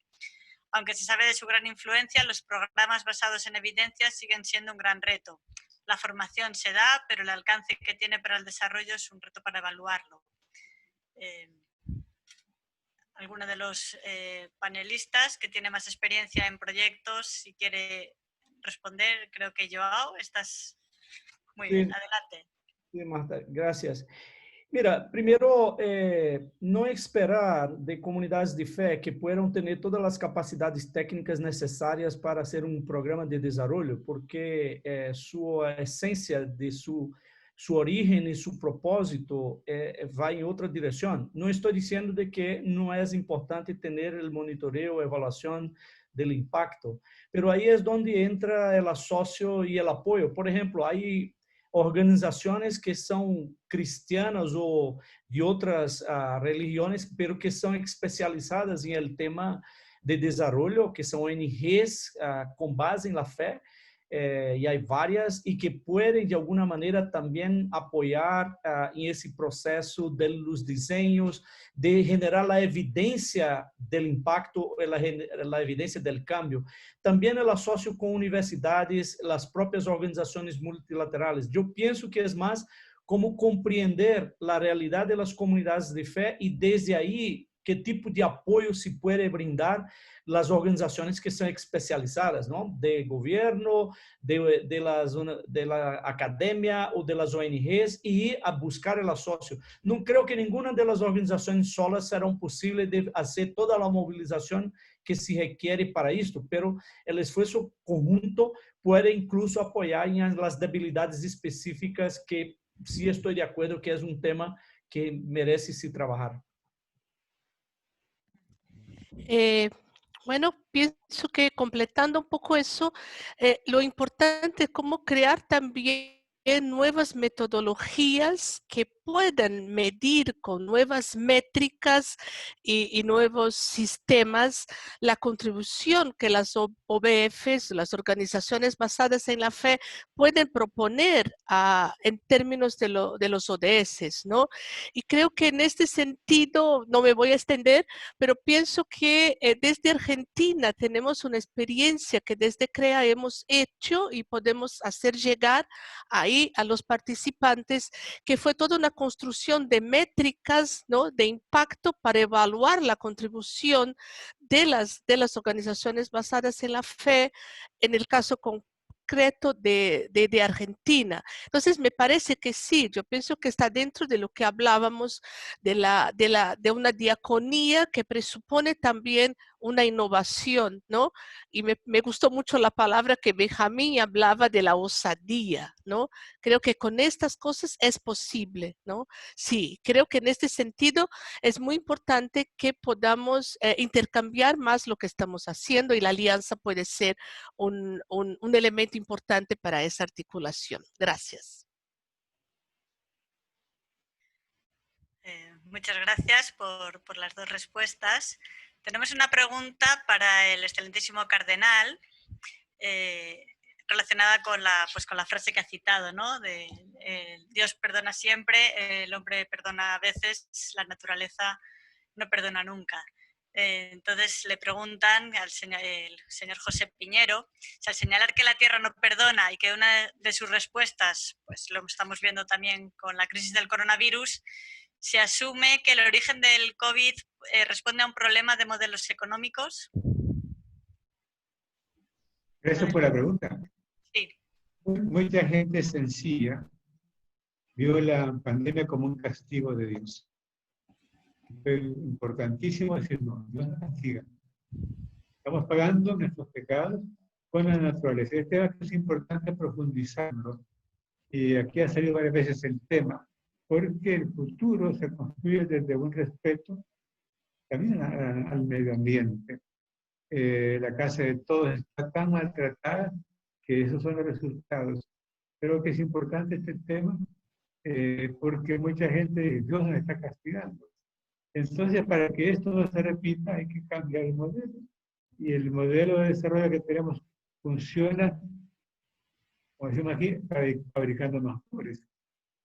Aunque se sabe de su gran influencia, los programas basados en evidencias siguen siendo un gran reto. La formación se da, pero el alcance que tiene para el desarrollo es un reto para evaluarlo. Alguno de los panelistas que tiene más experiencia en proyectos, si quiere responder, creo que Joao, estás muy bien, adelante. Sí, Marta, gracias. Mira, primero, no esperar de comunidades de fe que puedan tener todas las capacidades técnicas necesarias para hacer un programa de desarrollo, porque su esencia de su origen y su propósito va en otra dirección. No estoy diciendo de que no es importante tener el monitoreo, evaluación del impacto, pero ahí es donde entra el asocio y el apoyo. Por ejemplo, hay organizaciones que son cristianas o de otras religiones, pero que son especializadas en el tema de desarrollo, que son ONGs con base en la fe, y hay varias, y que pueden de alguna manera también apoyar en ese proceso de los diseños, de generar la evidencia del impacto, la evidencia del cambio. También el asocio con universidades, las propias organizaciones multilaterales. Yo pienso que es más como comprender la realidad de las comunidades de fe y desde ahí qué tipo de apoyo se puede brindar las organizaciones que son especializadas, ¿no? De gobierno, de la academia o de las ONGs y a buscar el socio. No creo que ninguna de las organizaciones solas serán posibles de hacer toda la movilización que se requiere para esto, pero el esfuerzo conjunto puede incluso apoyar en las debilidades específicas que sí estoy de acuerdo que es un tema que merece se trabajar. Bueno, pienso que completando un poco eso, lo importante es cómo crear también nuevas metodologías que puedan medir con nuevas métricas y nuevos sistemas la contribución que las OBFs, las organizaciones basadas en la fe, pueden proponer en términos de los ODS, ¿no? Y creo que en este sentido, no me voy a extender, pero pienso que desde Argentina tenemos una experiencia que desde CREA hemos hecho y podemos hacer llegar ahí a los participantes, que fue toda una construcción de métricas, ¿no?, de impacto para evaluar la contribución de las organizaciones basadas en la fe, en el caso concreto de Argentina. Entonces, me parece que sí, yo pienso que está dentro de lo que hablábamos de una diaconía que presupone también una innovación, ¿no? Y me gustó mucho la palabra que Benjamín hablaba de la osadía, ¿no? Creo que con estas cosas es posible, ¿no? Sí, creo que en este sentido es muy importante que podamos intercambiar más lo que estamos haciendo y la alianza puede ser un elemento importante para esa articulación. Gracias. Muchas gracias por las dos respuestas. Tenemos una pregunta para el excelentísimo cardenal relacionada con la frase que ha citado, ¿no? De Dios perdona siempre, el hombre perdona a veces, la naturaleza no perdona nunca. Entonces le preguntan el señor José Piñero, si al señalar que la Tierra no perdona y que una de sus respuestas, pues lo estamos viendo también con la crisis del coronavirus, se asume que el origen del COVID responde a un problema de modelos económicos. Gracias por la pregunta. Sí. Mucha gente sencilla vio la pandemia como un castigo de Dios. Fue importantísimo decir, no, Dios no castiga. Estamos pagando nuestros pecados con la naturaleza. Este acto es importante profundizarlo. Y aquí ha salido varias veces el tema, porque el futuro se construye desde un respeto también al medio ambiente. La casa de todos está tan maltratada que esos son los resultados. Creo que es importante este tema porque mucha gente dice, Dios nos está castigando. Entonces, para que esto no se repita, hay que cambiar el modelo. Y el modelo de desarrollo que tenemos funciona, como decimos aquí, fabricando más pobres.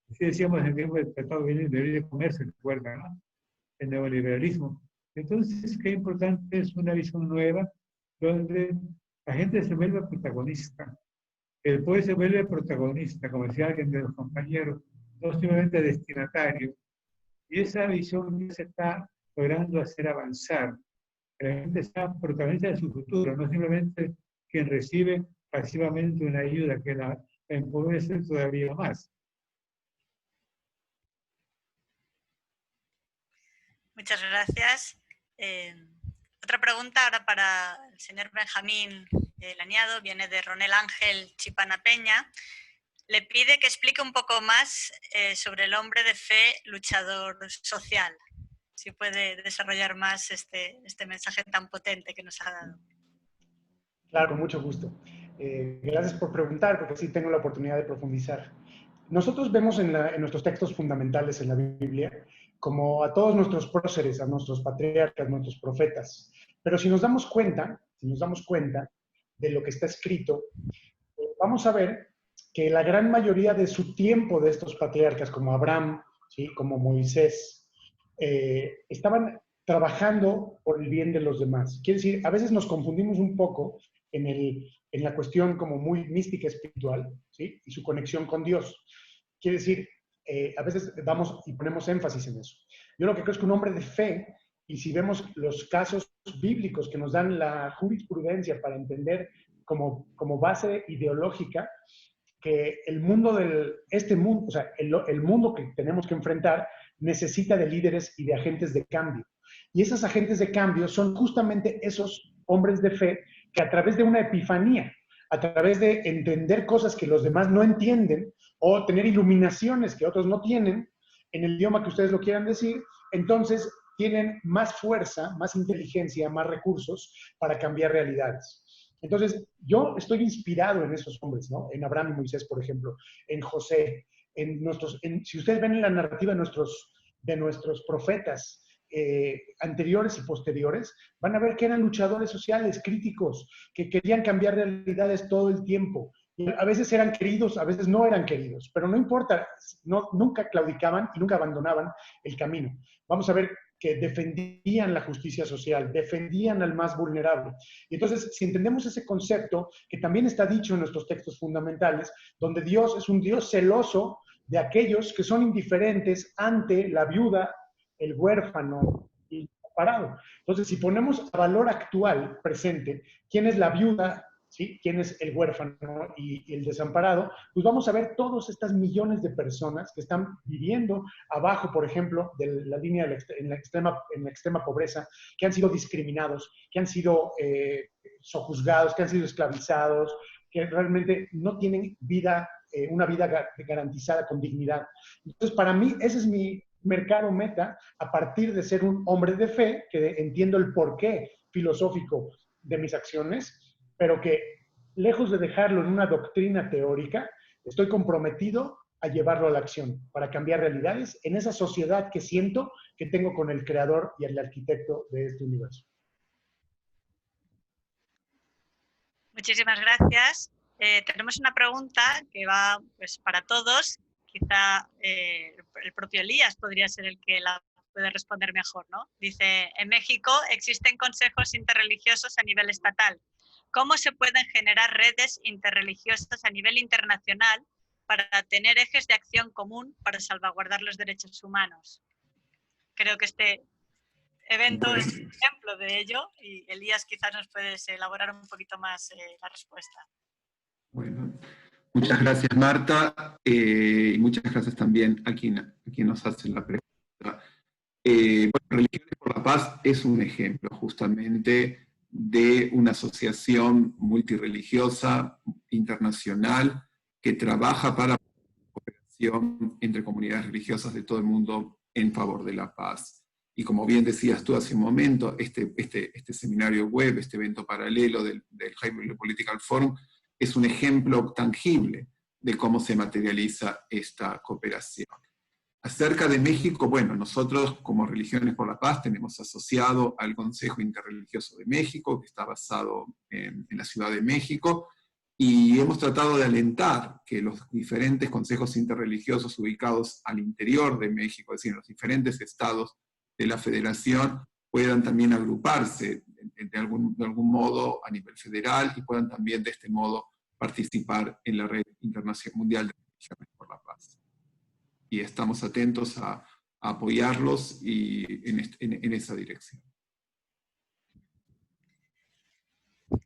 Así decíamos en el tiempo del Tratado de Libre Comercio, ¿recuerdan, no? El neoliberalismo. Entonces, qué importante es una visión nueva donde la gente se vuelve protagonista. El pueblo se vuelve protagonista, como decía alguien de los compañeros, no simplemente destinatario. Y esa visión se está logrando hacer avanzar. La gente está protagonista de su futuro, no simplemente quien recibe pasivamente una ayuda que la empobrece todavía más. Muchas gracias. Otra pregunta ahora para el señor Benjamín Laniado, viene de Ronel Ángel Chipana Peña. Le pide que explique un poco más sobre el hombre de fe luchador social. Si puede desarrollar más este mensaje tan potente que nos ha dado. Claro, con mucho gusto. Gracias por preguntar, porque sí tengo la oportunidad de profundizar. Nosotros vemos en nuestros textos fundamentales en la Biblia como a todos nuestros próceres, a nuestros patriarcas, nuestros profetas. Pero si nos damos cuenta de lo que está escrito, vamos a ver que la gran mayoría de su tiempo de estos patriarcas, como Abraham, ¿sí?, como Moisés, estaban trabajando por el bien de los demás. Quiere decir, a veces nos confundimos un poco en la cuestión como muy mística espiritual, ¿sí?, y su conexión con Dios. Quiere decir, a veces damos y ponemos énfasis en eso. Yo lo que creo es que un hombre de fe y si vemos los casos bíblicos que nos dan la jurisprudencia para entender como base ideológica, que el mundo o sea, el mundo que tenemos que enfrentar necesita de líderes y de agentes de cambio. Y esos agentes de cambio son justamente esos hombres de fe que a través de una epifanía, a través de entender cosas que los demás no entienden o tener iluminaciones que otros no tienen, en el idioma que ustedes lo quieran decir, entonces tienen más fuerza, más inteligencia, más recursos para cambiar realidades. Entonces, yo estoy inspirado en esos hombres, ¿no? En Abraham y Moisés, por ejemplo, en José, si ustedes ven la narrativa de nuestros profetas anteriores y posteriores, van a ver que eran luchadores sociales, críticos, que querían cambiar realidades todo el tiempo. Y a veces eran queridos, a veces no eran queridos, pero no importa, nunca claudicaban y nunca abandonaban el camino. Vamos a ver que defendían la justicia social, defendían al más vulnerable. Y entonces, si entendemos ese concepto, que también está dicho en nuestros textos fundamentales, donde Dios es un Dios celoso de aquellos que son indiferentes ante la viuda, el huérfano y el desamparado. Entonces, si ponemos a valor actual, presente, quién es la viuda, ¿sí? ¿Quién es el huérfano y el desamparado? Pues vamos a ver todas estas millones de personas que están viviendo abajo, por ejemplo, de la línea en la extrema pobreza, que han sido discriminados, que han sido sojuzgados, que han sido esclavizados, que realmente no tienen vida, una vida garantizada con dignidad. Entonces, para mí, ese es mi mercado meta a partir de ser un hombre de fe, que entiendo el porqué filosófico de mis acciones, pero que lejos de dejarlo en una doctrina teórica, estoy comprometido a llevarlo a la acción para cambiar realidades en esa sociedad que siento que tengo con el creador y el arquitecto de este universo. Muchísimas gracias. Tenemos una pregunta que va pues, para todos. Quizá el propio Elías podría ser el que la puede responder mejor, ¿no? Dice, en México existen consejos interreligiosos a nivel estatal. ¿Cómo se pueden generar redes interreligiosas a nivel internacional para tener ejes de acción común para salvaguardar los derechos humanos? Creo que este evento es un ejemplo de ello y Elías quizás nos puedes elaborar un poquito más la respuesta. Bueno, muchas gracias Marta y muchas gracias también a quien nos hace la pregunta. Bueno, Religiones por la Paz es un ejemplo justamente de una asociación multirreligiosa internacional que trabaja para la cooperación entre comunidades religiosas de todo el mundo en favor de la paz. Y como bien decías tú hace un momento, este seminario web, este evento paralelo del Hybrid Political Forum, es un ejemplo tangible de cómo se materializa esta cooperación. Acerca de México, bueno, nosotros como Religiones por la Paz tenemos asociado al Consejo Interreligioso de México, que está basado en la Ciudad de México, y hemos tratado de alentar que los diferentes consejos interreligiosos ubicados al interior de México, es decir, en los diferentes estados de la federación, puedan también agruparse de algún modo a nivel federal y puedan también de este modo participar en la Red Internacional Mundial de Religiones por la Paz. Y estamos atentos a apoyarlos y en esa dirección.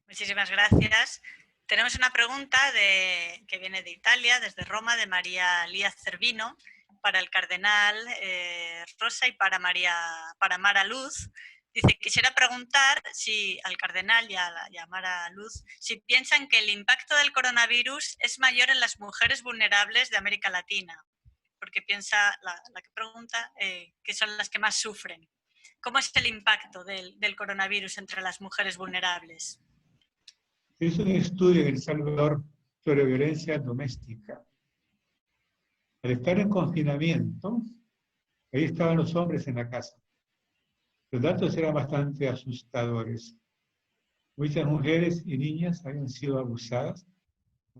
Muchísimas gracias. Tenemos una pregunta que viene de Italia, desde Roma, de María Lía Cervino, para el cardenal Rosa y para Mara Luz. Dice, quisiera preguntar si al cardenal y a Mara Luz, si piensan que el impacto del coronavirus es mayor en las mujeres vulnerables de América Latina, porque piensa la que pregunta que son las que más sufren. ¿Cómo es el impacto del coronavirus entre las mujeres vulnerables? Es un estudio en El Salvador sobre violencia doméstica. Al estar en confinamiento, ahí estaban los hombres en la casa. Los datos eran bastante asustadores. Muchas mujeres y niñas habían sido abusadas,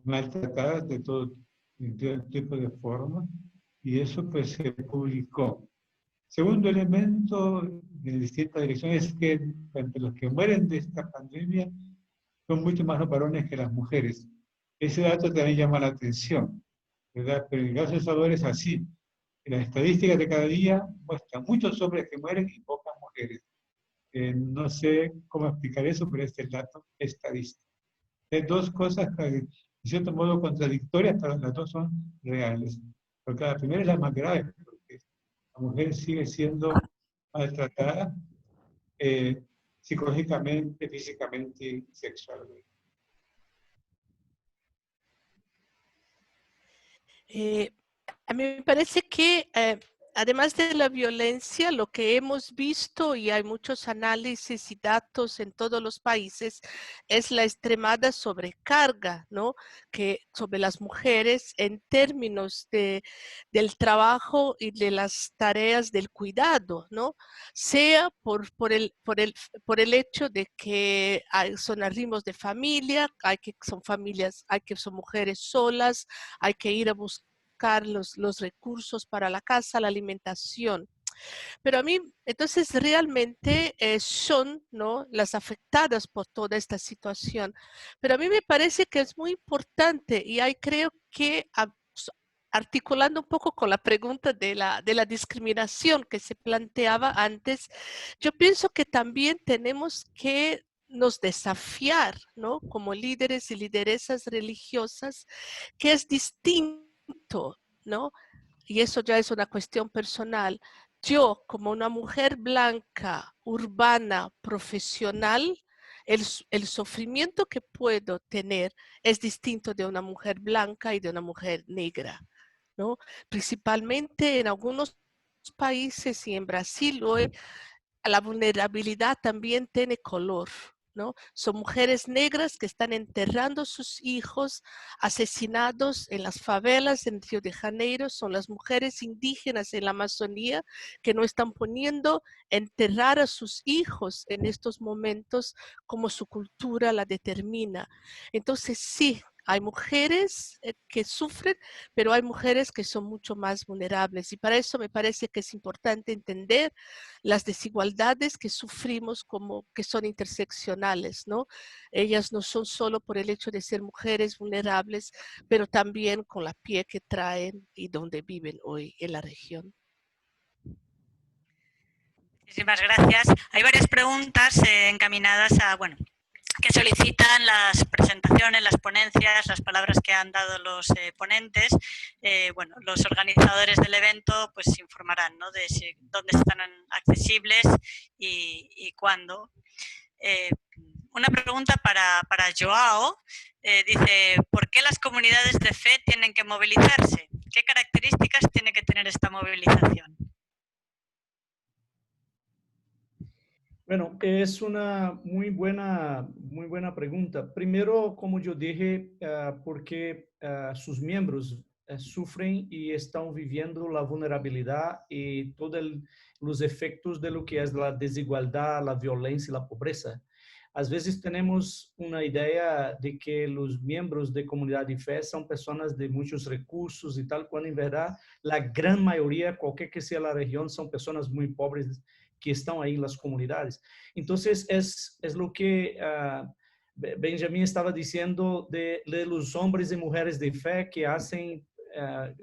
maltratadas de todo tipo de forma, y eso pues se publicó. Segundo elemento de distintas direcciones es que entre los que mueren de esta pandemia son mucho más los varones que las mujeres. Ese dato también llama la atención, ¿verdad? Pero en el caso de El Salvador es así. Las estadísticas de cada día muestran muchos hombres que mueren y pocas mujeres. No sé cómo explicar eso, pero este es el dato estadístico. Hay dos cosas que, de cierto modo, contradictorias, pero las dos son reales. Porque la primera es la más grave, porque la mujer sigue siendo maltratada psicológicamente, físicamente y sexualmente. A mí me parece que además de la violencia, lo que hemos visto, y hay muchos análisis y datos en todos los países, es la extremada sobrecarga, ¿no? Que sobre las mujeres en términos del trabajo y de las tareas del cuidado, ¿no? Sea por el hecho de que son ritmos de familia, son mujeres solas, hay que ir a buscar los recursos para la casa, la alimentación. Pero a mí, entonces realmente son, ¿no?, las afectadas por toda esta situación. Pero a mí me parece que es muy importante, y ahí creo que articulando un poco con la pregunta de la discriminación que se planteaba antes, yo pienso que también tenemos que nos desafiar, ¿no?, como líderes y lideresas religiosas, que es distinto, ¿no? Y eso ya es una cuestión personal. Yo, como una mujer blanca, urbana, profesional, el sufrimiento que puedo tener es distinto de una mujer blanca y de una mujer negra, ¿no? Principalmente en algunos países y en Brasil hoy, la vulnerabilidad también tiene color, ¿no? Son mujeres negras que están enterrando a sus hijos asesinados en las favelas en Río de Janeiro. Son las mujeres indígenas en la Amazonía que no están poniendo enterrar a sus hijos en estos momentos como su cultura la determina. Entonces sí, hay mujeres que sufren, pero hay mujeres que son mucho más vulnerables, y para eso me parece que es importante entender las desigualdades que sufrimos como que son interseccionales, ¿no? Ellas no son solo por el hecho de ser mujeres vulnerables, pero también con la piel que traen y donde viven hoy en la región. Muchísimas gracias. Hay varias preguntas encaminadas a, bueno, que solicitan las presentaciones, las ponencias, las palabras que han dado los ponentes. Bueno, los organizadores del evento pues informarán, ¿no?, de dónde están accesibles y cuándo. Una pregunta para Joao. Dice, ¿por qué las comunidades de fe tienen que movilizarse? ¿Qué características tiene que tener esta movilización? Bueno, es una muy buena pregunta. Primero, como yo dije, porque sus miembros sufren y están viviendo la vulnerabilidad y todos los efectos de lo que es la desigualdad, la violencia y la pobreza. Às vezes tenemos una idea de que los miembros de comunidad de fe son personas de muchos recursos y tal, cuando en verdad la gran mayoría, cualquier que sea la región, son personas muy pobres que estão aí nas comunidades. Então, é lo que Benjamin estava dizendo de los hombres e mulheres de fé que hacen,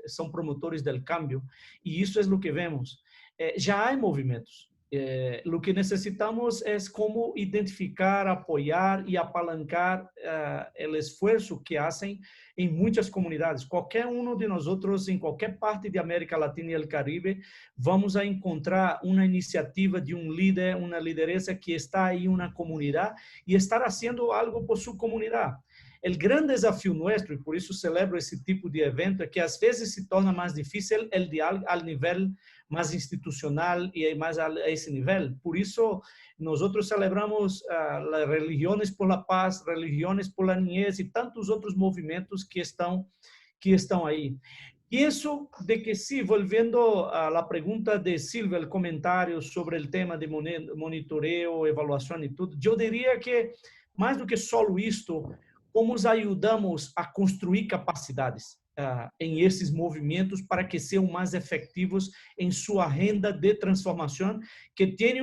são promotores del cambio. E isso é lo que vemos. Já há movimentos. Lo que necesitamos é como identificar, apoiar e apalancar o esforço que hacen em muitas comunidades. Qualquer um de nós outros, em qualquer parte de América Latina e el Caribe, vamos a encontrar uma iniciativa de um líder, uma liderança que está aí em uma comunidade e estar fazendo algo por sua comunidade. O grande desafio nosso, e por isso celebro esse tipo de evento, é que às vezes se torna mais difícil o diálogo ao nível mais institucional e mais a esse nível. Por isso, nós celebramos as religiões por la paz, religiões por la niñez e tantos outros movimentos que estão aí. Pienso de que sí, volviendo a la pregunta de Silvia, el comentario sobre el tema de monitoreo, evaluación y todo, yo diría que más do que solo esto, como ayudamos a construir capacidades em esses movimentos para que sejam mais efetivos em sua agenda de transformação, que tem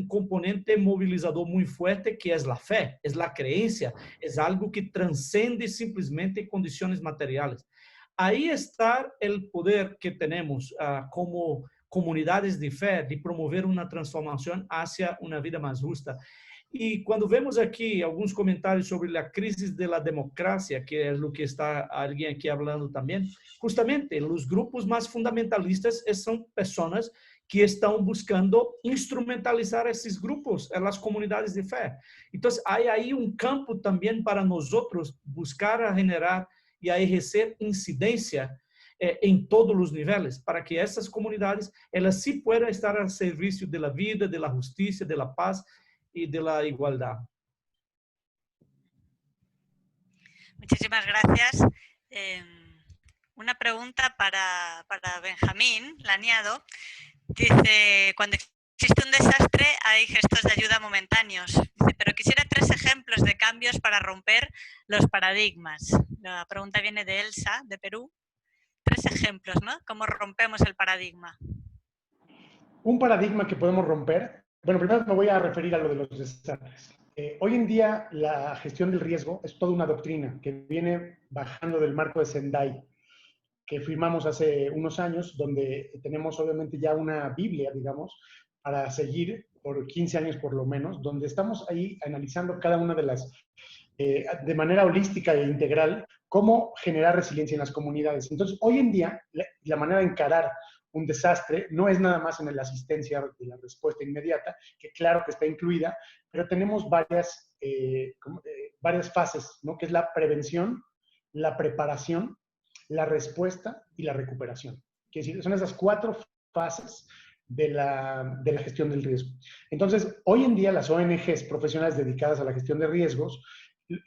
componente mobilizador muito forte, que é a fé, é a crença, é algo que transcende simplesmente condições materiais. Ahí está el poder que tenemos como comunidades de fe, de promover una transformación hacia una vida más justa. Y cuando vemos aquí algunos comentarios sobre la crisis de la democracia, que es lo que está alguien aquí hablando también, justamente los grupos más fundamentalistas son personas que están buscando instrumentalizar esos grupos en las comunidades de fe. Entonces, hay ahí un campo también para nosotros buscar a generar y a ejercer incidencia en todos los niveles, para que esas comunidades, elas sí puedan estar al servicio de la vida, de la justicia, de la paz y de la igualdad. Muchísimas gracias. Una pregunta para Benjamín Laniado. Dice, cuando existe un desastre hay gestos de ayuda momentáneos. Dice, pero quisiera 3 ejemplos de cambios para romper los paradigmas. La pregunta viene de Elsa, de Perú. 3 ejemplos, ¿no? ¿Cómo rompemos el paradigma? Un paradigma que podemos romper. Bueno, primero me voy a referir a lo de los desastres. Hoy en día la gestión del riesgo es toda una doctrina que viene bajando del marco de Sendai, que firmamos hace unos años, donde tenemos obviamente ya una Biblia, digamos, para seguir por 15 años por lo menos, donde estamos ahí analizando cada una de las, de manera holística e integral, cómo generar resiliencia en las comunidades. Entonces, hoy en día, la manera de encarar un desastre no es nada más en la asistencia de la respuesta inmediata, que claro que está incluida, pero tenemos varias fases, ¿no? Que es la prevención, la preparación, la respuesta y la recuperación. Quiere decir, son esas 4 fases de la gestión del riesgo. Entonces, hoy en día las ONGs profesionales dedicadas a la gestión de riesgos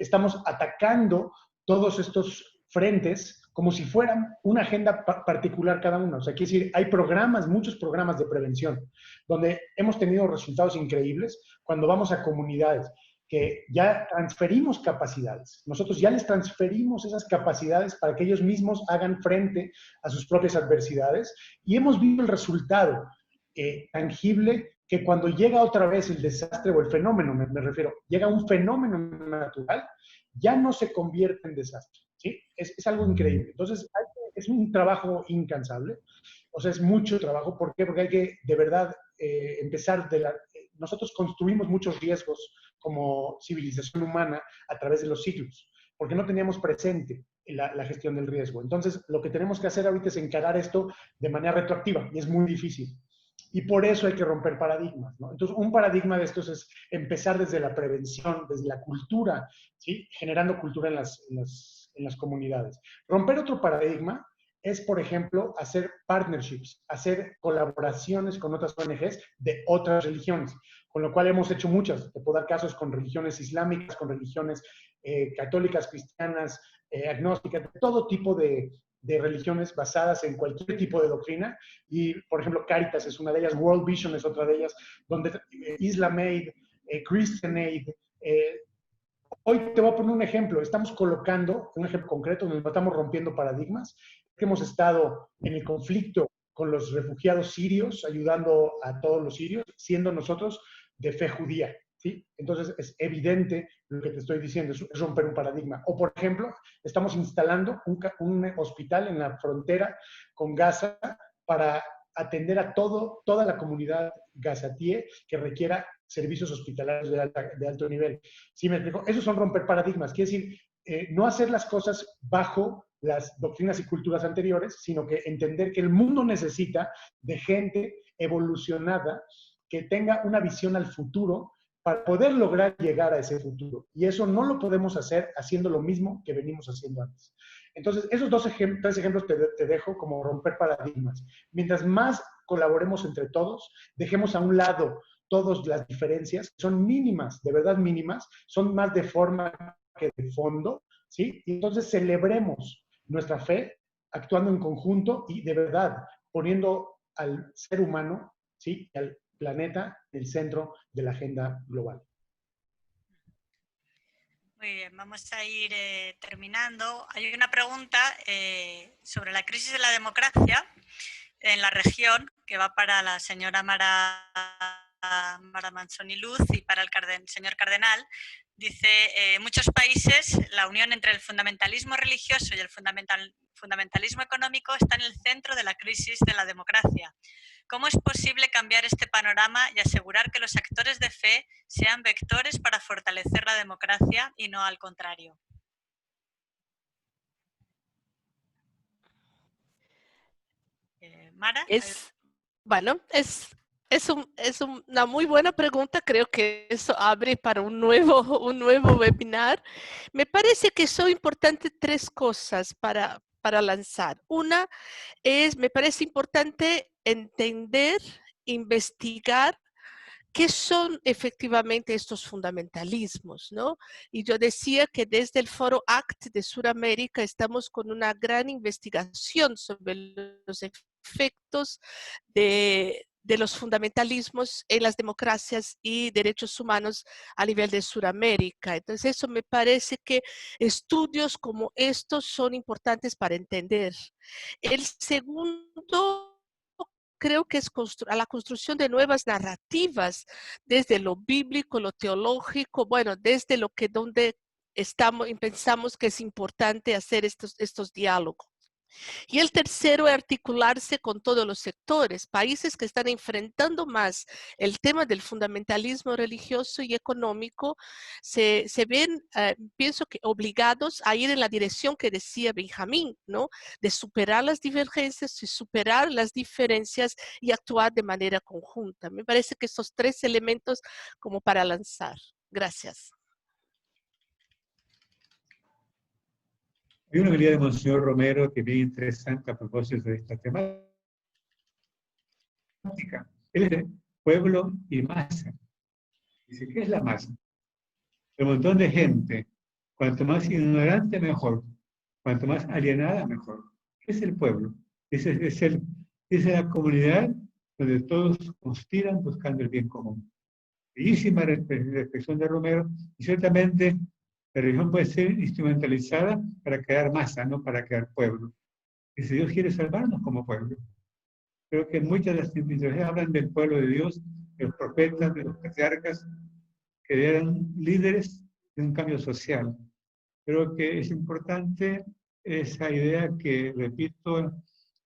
estamos atacando todos estos frentes como si fueran una agenda particular cada uno. O sea, quiere decir, hay programas, muchos programas de prevención, donde hemos tenido resultados increíbles cuando vamos a comunidades que ya transferimos capacidades. Nosotros ya les transferimos esas capacidades para que ellos mismos hagan frente a sus propias adversidades y hemos visto el resultado tangible que cuando llega otra vez el desastre o el fenómeno, me refiero, llega un fenómeno natural, ya no se convierte en desastre. ¿Sí? Es algo increíble. Entonces, es un trabajo incansable. O sea, es mucho trabajo. ¿Por qué? Porque hay que, de verdad, empezar nosotros construimos muchos riesgos como civilización humana a través de los siglos, porque no teníamos presente la gestión del riesgo. Entonces, lo que tenemos que hacer ahorita es encarar esto de manera retroactiva, y es muy difícil. Y por eso hay que romper paradigmas, ¿no? Entonces, un paradigma de estos es empezar desde la prevención, desde la cultura, ¿sí? Generando cultura en las comunidades. Romper otro paradigma es, por ejemplo, hacer partnerships, hacer colaboraciones con otras ONGs de otras religiones, con lo cual hemos hecho muchas. Te puedo dar casos con religiones islámicas, con religiones católicas, cristianas, agnósticas, de todo tipo de religiones basadas en cualquier tipo de doctrina. Y, por ejemplo, Caritas es una de ellas, World Vision es otra de ellas, donde Islam Aid, Christian Aid. Hoy te voy a poner un ejemplo. Estamos colocando un ejemplo concreto donde estamos rompiendo paradigmas. Que hemos estado en el conflicto con los refugiados sirios, ayudando a todos los sirios, siendo nosotros de fe judía. ¿Sí? Entonces es evidente lo que te estoy diciendo, es romper un paradigma. O, por ejemplo, estamos instalando un hospital en la frontera con Gaza para atender a toda la comunidad gazatí que requiera servicios hospitalarios de alto nivel. ¿Sí me explico? Esos son romper paradigmas. Quiere decir, no hacer las cosas bajo las doctrinas y culturas anteriores, sino que entender que el mundo necesita de gente evolucionada que tenga una visión al futuro para poder lograr llegar a ese futuro. Y eso no lo podemos hacer haciendo lo mismo que venimos haciendo antes. Entonces, esos 3 ejemplos te dejo como romper paradigmas. Mientras más colaboremos entre todos, dejemos a un lado todas las diferencias, son mínimas, de verdad mínimas, son más de forma que de fondo, ¿sí? Y entonces celebremos nuestra fe actuando en conjunto y de verdad poniendo al ser humano, ¿sí? Al planeta en el centro de la agenda global. Muy bien, vamos a ir terminando. Hay una pregunta sobre la crisis de la democracia en la región que va para la señora Mara Manzoni Luz y para el señor Cardenal. Dice, en muchos países la unión entre el fundamentalismo religioso y el fundamentalismo económico está en el centro de la crisis de la democracia. ¿Cómo es posible cambiar este panorama y asegurar que los actores de fe sean vectores para fortalecer la democracia y no al contrario? Mara. Bueno, una muy buena pregunta. Creo que eso abre para un nuevo webinar. Me parece que son importantes tres cosas para lanzar. Una es, me parece importante entender, investigar qué son efectivamente estos fundamentalismos, ¿no? Y yo decía que desde el Foro ACT de Sudamérica estamos con una gran investigación sobre los efectos de los fundamentalismos en las democracias y derechos humanos a nivel de Sudamérica. Entonces, eso me parece que estudios como estos son importantes para entender. El segundo, creo que es a la construcción de nuevas narrativas desde lo bíblico, lo teológico, bueno, desde lo que donde estamos y pensamos que es importante hacer estos diálogos. Y el tercero es articularse con todos los sectores, países que están enfrentando más el tema del fundamentalismo religioso y económico, se ven, pienso que obligados a ir en la dirección que decía Benjamín, ¿no? De superar las divergencias y superar las diferencias y actuar de manera conjunta. Me parece que estos tres elementos como para lanzar. Gracias. Hay una habilidad de Monseñor Romero que es bien interesante a propósito de esta temática. Él es de pueblo y masa. Dice, ¿qué es la masa? Un montón de gente. Cuanto más ignorante, mejor. Cuanto más alienada, mejor. ¿Qué es el pueblo? Es la comunidad donde todos conspiran buscando el bien común. Bellísima reflexión de Romero, y ciertamente la religión puede ser instrumentalizada para crear masa, no para crear pueblo. Y si Dios quiere salvarnos como pueblo. Creo que muchas de las instituciones hablan del pueblo de Dios, de los profetas, de los patriarcas, que eran líderes de un cambio social. Creo que es importante esa idea que, repito,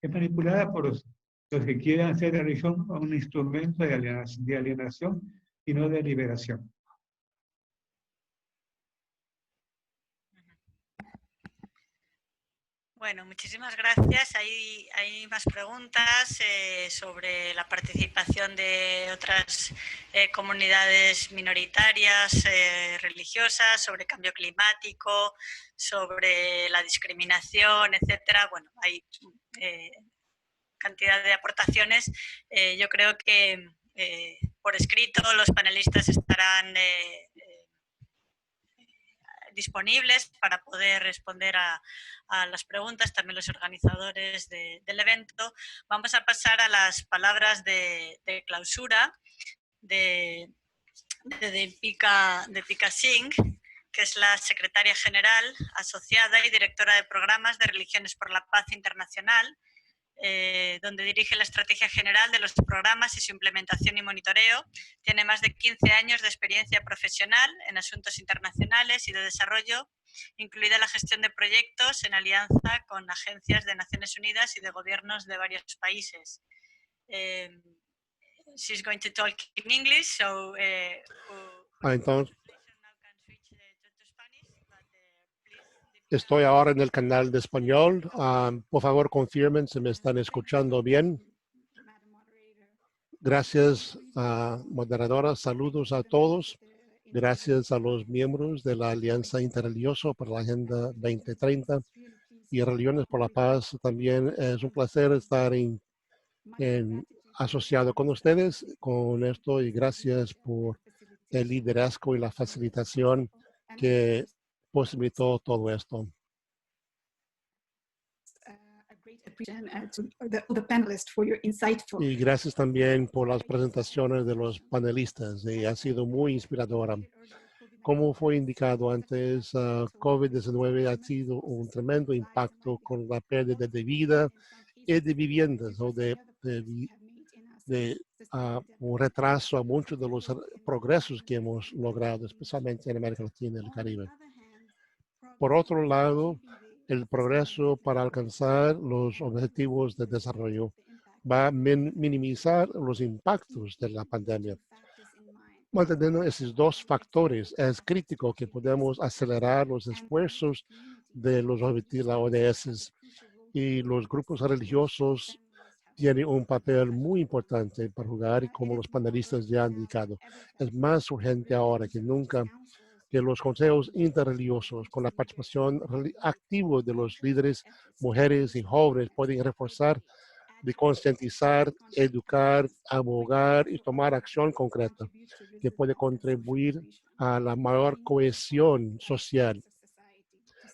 es manipulada por los que quieren hacer la religión un instrumento de alienación y no de liberación. Bueno, muchísimas gracias. Hay más preguntas sobre la participación de otras comunidades minoritarias religiosas, sobre cambio climático, sobre la discriminación, etcétera. Bueno, hay cantidad de aportaciones. Yo creo que por escrito los panelistas estarán disponibles para poder responder a las preguntas, también los organizadores del evento. Vamos a pasar a las palabras de clausura de Deepika Singh, que es la secretaria general asociada y directora de programas de Religiones por la Paz Internacional, donde dirige la estrategia general de los programas y su implementación y monitoreo. Tiene más de 15 años de experiencia profesional en asuntos internacionales y de desarrollo, incluida la gestión de proyectos en alianza con agencias de Naciones Unidas y de gobiernos de varios países. She's going to talk in English, so entonces, estoy ahora en el canal de español. Por favor, confirmen si me están escuchando bien. Gracias, moderadora. Saludos a todos. Gracias a los miembros de la Alianza Interreligiosa por la Agenda 2030 y Religiones por la Paz. También es un placer estar asociado con ustedes con esto y gracias por el liderazgo y la facilitación que posibilitó todo esto. Y gracias también por las presentaciones de los panelistas. Ha sido muy inspiradora. Como fue indicado antes, COVID-19 ha sido un tremendo impacto con la pérdida de vida y de viviendas, o un retraso a muchos de los progresos que hemos logrado, especialmente en América Latina y el Caribe. Por otro lado, el progreso para alcanzar los objetivos de desarrollo va a minimizar los impactos de la pandemia. Manteniendo esos dos factores, es crítico que podamos acelerar los esfuerzos de los objetivos de la ODS, y los grupos religiosos tienen un papel muy importante para jugar, y como los panelistas ya han indicado, es más urgente ahora que nunca que los consejos interreligiosos, con la participación activa de los líderes, mujeres y jóvenes, pueden reforzar de concientizar, educar, abogar y tomar acción concreta que puede contribuir a la mayor cohesión social.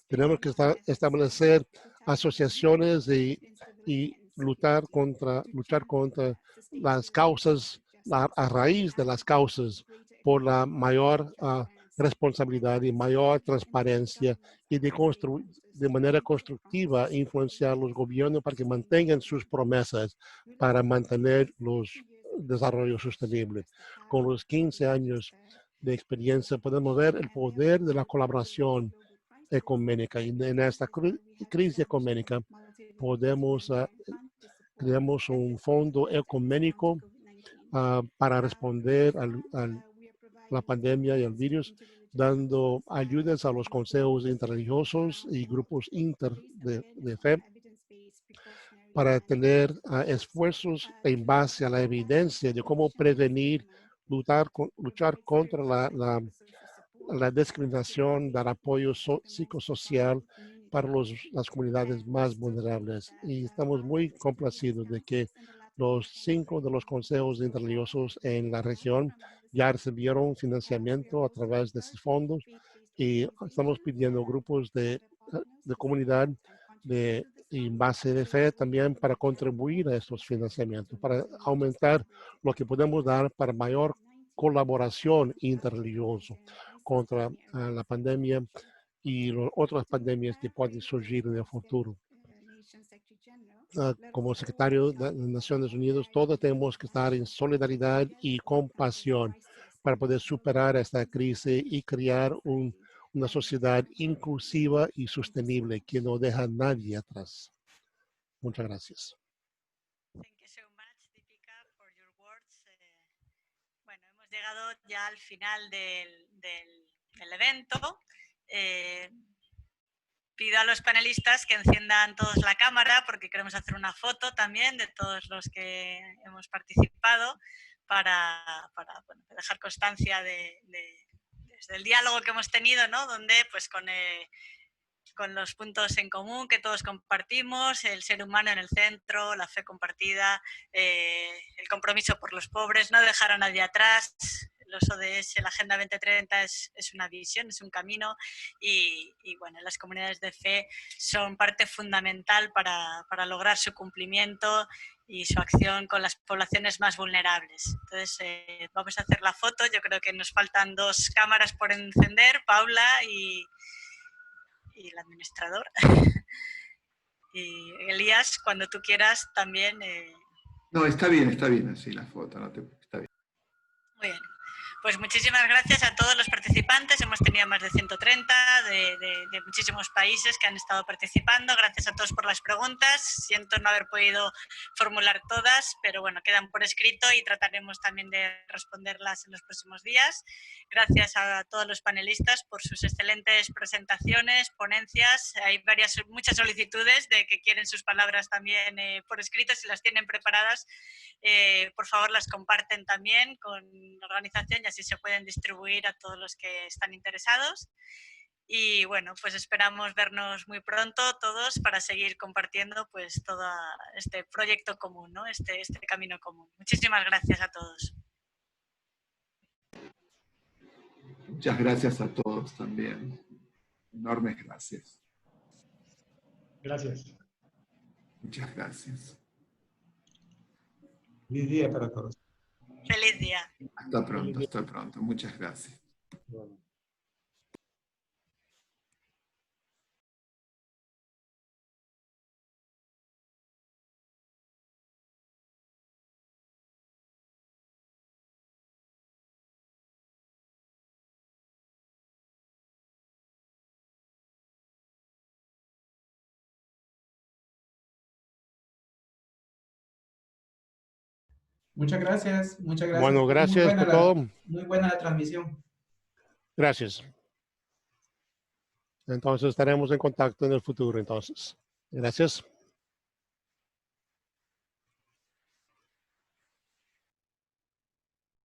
Tenemos que establecer asociaciones y luchar contra las causas, a raíz de las causas, por la mayor responsabilidad y mayor transparencia, y de manera constructiva influenciar los gobiernos para que mantengan sus promesas para mantener los desarrollos sostenibles. Con los 15 años de experiencia podemos ver el poder de la colaboración ecuménica, y en esta crisis ecuménica podemos creamos un fondo ecuménico para responder a la pandemia y al virus, dando ayudas a los consejos interreligiosos y grupos de fe para tener esfuerzos en base a la evidencia de cómo prevenir, luchar contra la discriminación, dar apoyo psicosocial para las comunidades más vulnerables. Y estamos muy complacidos de que los 5 de los consejos interreligiosos en la región ya recibieron financiamiento a través de esos fondos, y estamos pidiendo grupos de comunidad y base de fe también para contribuir a estos financiamientos, para aumentar lo que podemos dar para mayor colaboración interreligiosa contra la pandemia y otras pandemias que pueden surgir en el futuro. Como secretario de Naciones Unidas, todos tenemos que estar en solidaridad y compasión para poder superar esta crisis y crear una sociedad inclusiva y sostenible que no deja a nadie atrás. Muchas gracias. Thank you so much, Deepika, for your words. Bueno, hemos llegado ya al final del evento. Pido a los panelistas que enciendan todos la cámara porque queremos hacer una foto también de todos los que hemos participado para bueno, dejar constancia del diálogo que hemos tenido, ¿no? Donde pues con los puntos en común que todos compartimos, el ser humano en el centro, la fe compartida, el compromiso por los pobres, no dejar a nadie atrás. Los ODS, la Agenda 2030 es una visión, es un camino, y bueno, las comunidades de fe son parte fundamental para lograr su cumplimiento y su acción con las poblaciones más vulnerables. Entonces, vamos a hacer la foto. Yo creo que nos faltan 2 cámaras por encender, Paula y el administrador. Y Elías, cuando tú quieras también. No, está bien así la foto, está bien. Muy bien. Pues muchísimas gracias a todos los participantes. Hemos tenido más de 130 de muchísimos países que han estado participando. Gracias a todos por las preguntas. Siento no haber podido formular todas, pero bueno, quedan por escrito y trataremos también de responderlas en los próximos días. Gracias a todos los panelistas por sus excelentes presentaciones, ponencias. Hay muchas solicitudes de que quieren sus palabras también por escrito. Si las tienen preparadas, por favor las comparten también con la organización y así se pueden distribuir a todos los que están interesados. Y bueno, pues esperamos vernos muy pronto todos para seguir compartiendo pues todo este proyecto común, ¿no? este camino común. Muchísimas gracias a todos. Muchas gracias a todos también. Enormes gracias. Gracias. Muchas gracias. Feliz día para todos. Feliz día. Hasta pronto. Muchas gracias. Bueno. Muchas gracias, muchas gracias. Bueno, gracias por todo. Muy buena la transmisión. Gracias. Entonces estaremos en contacto en el futuro, entonces. Gracias.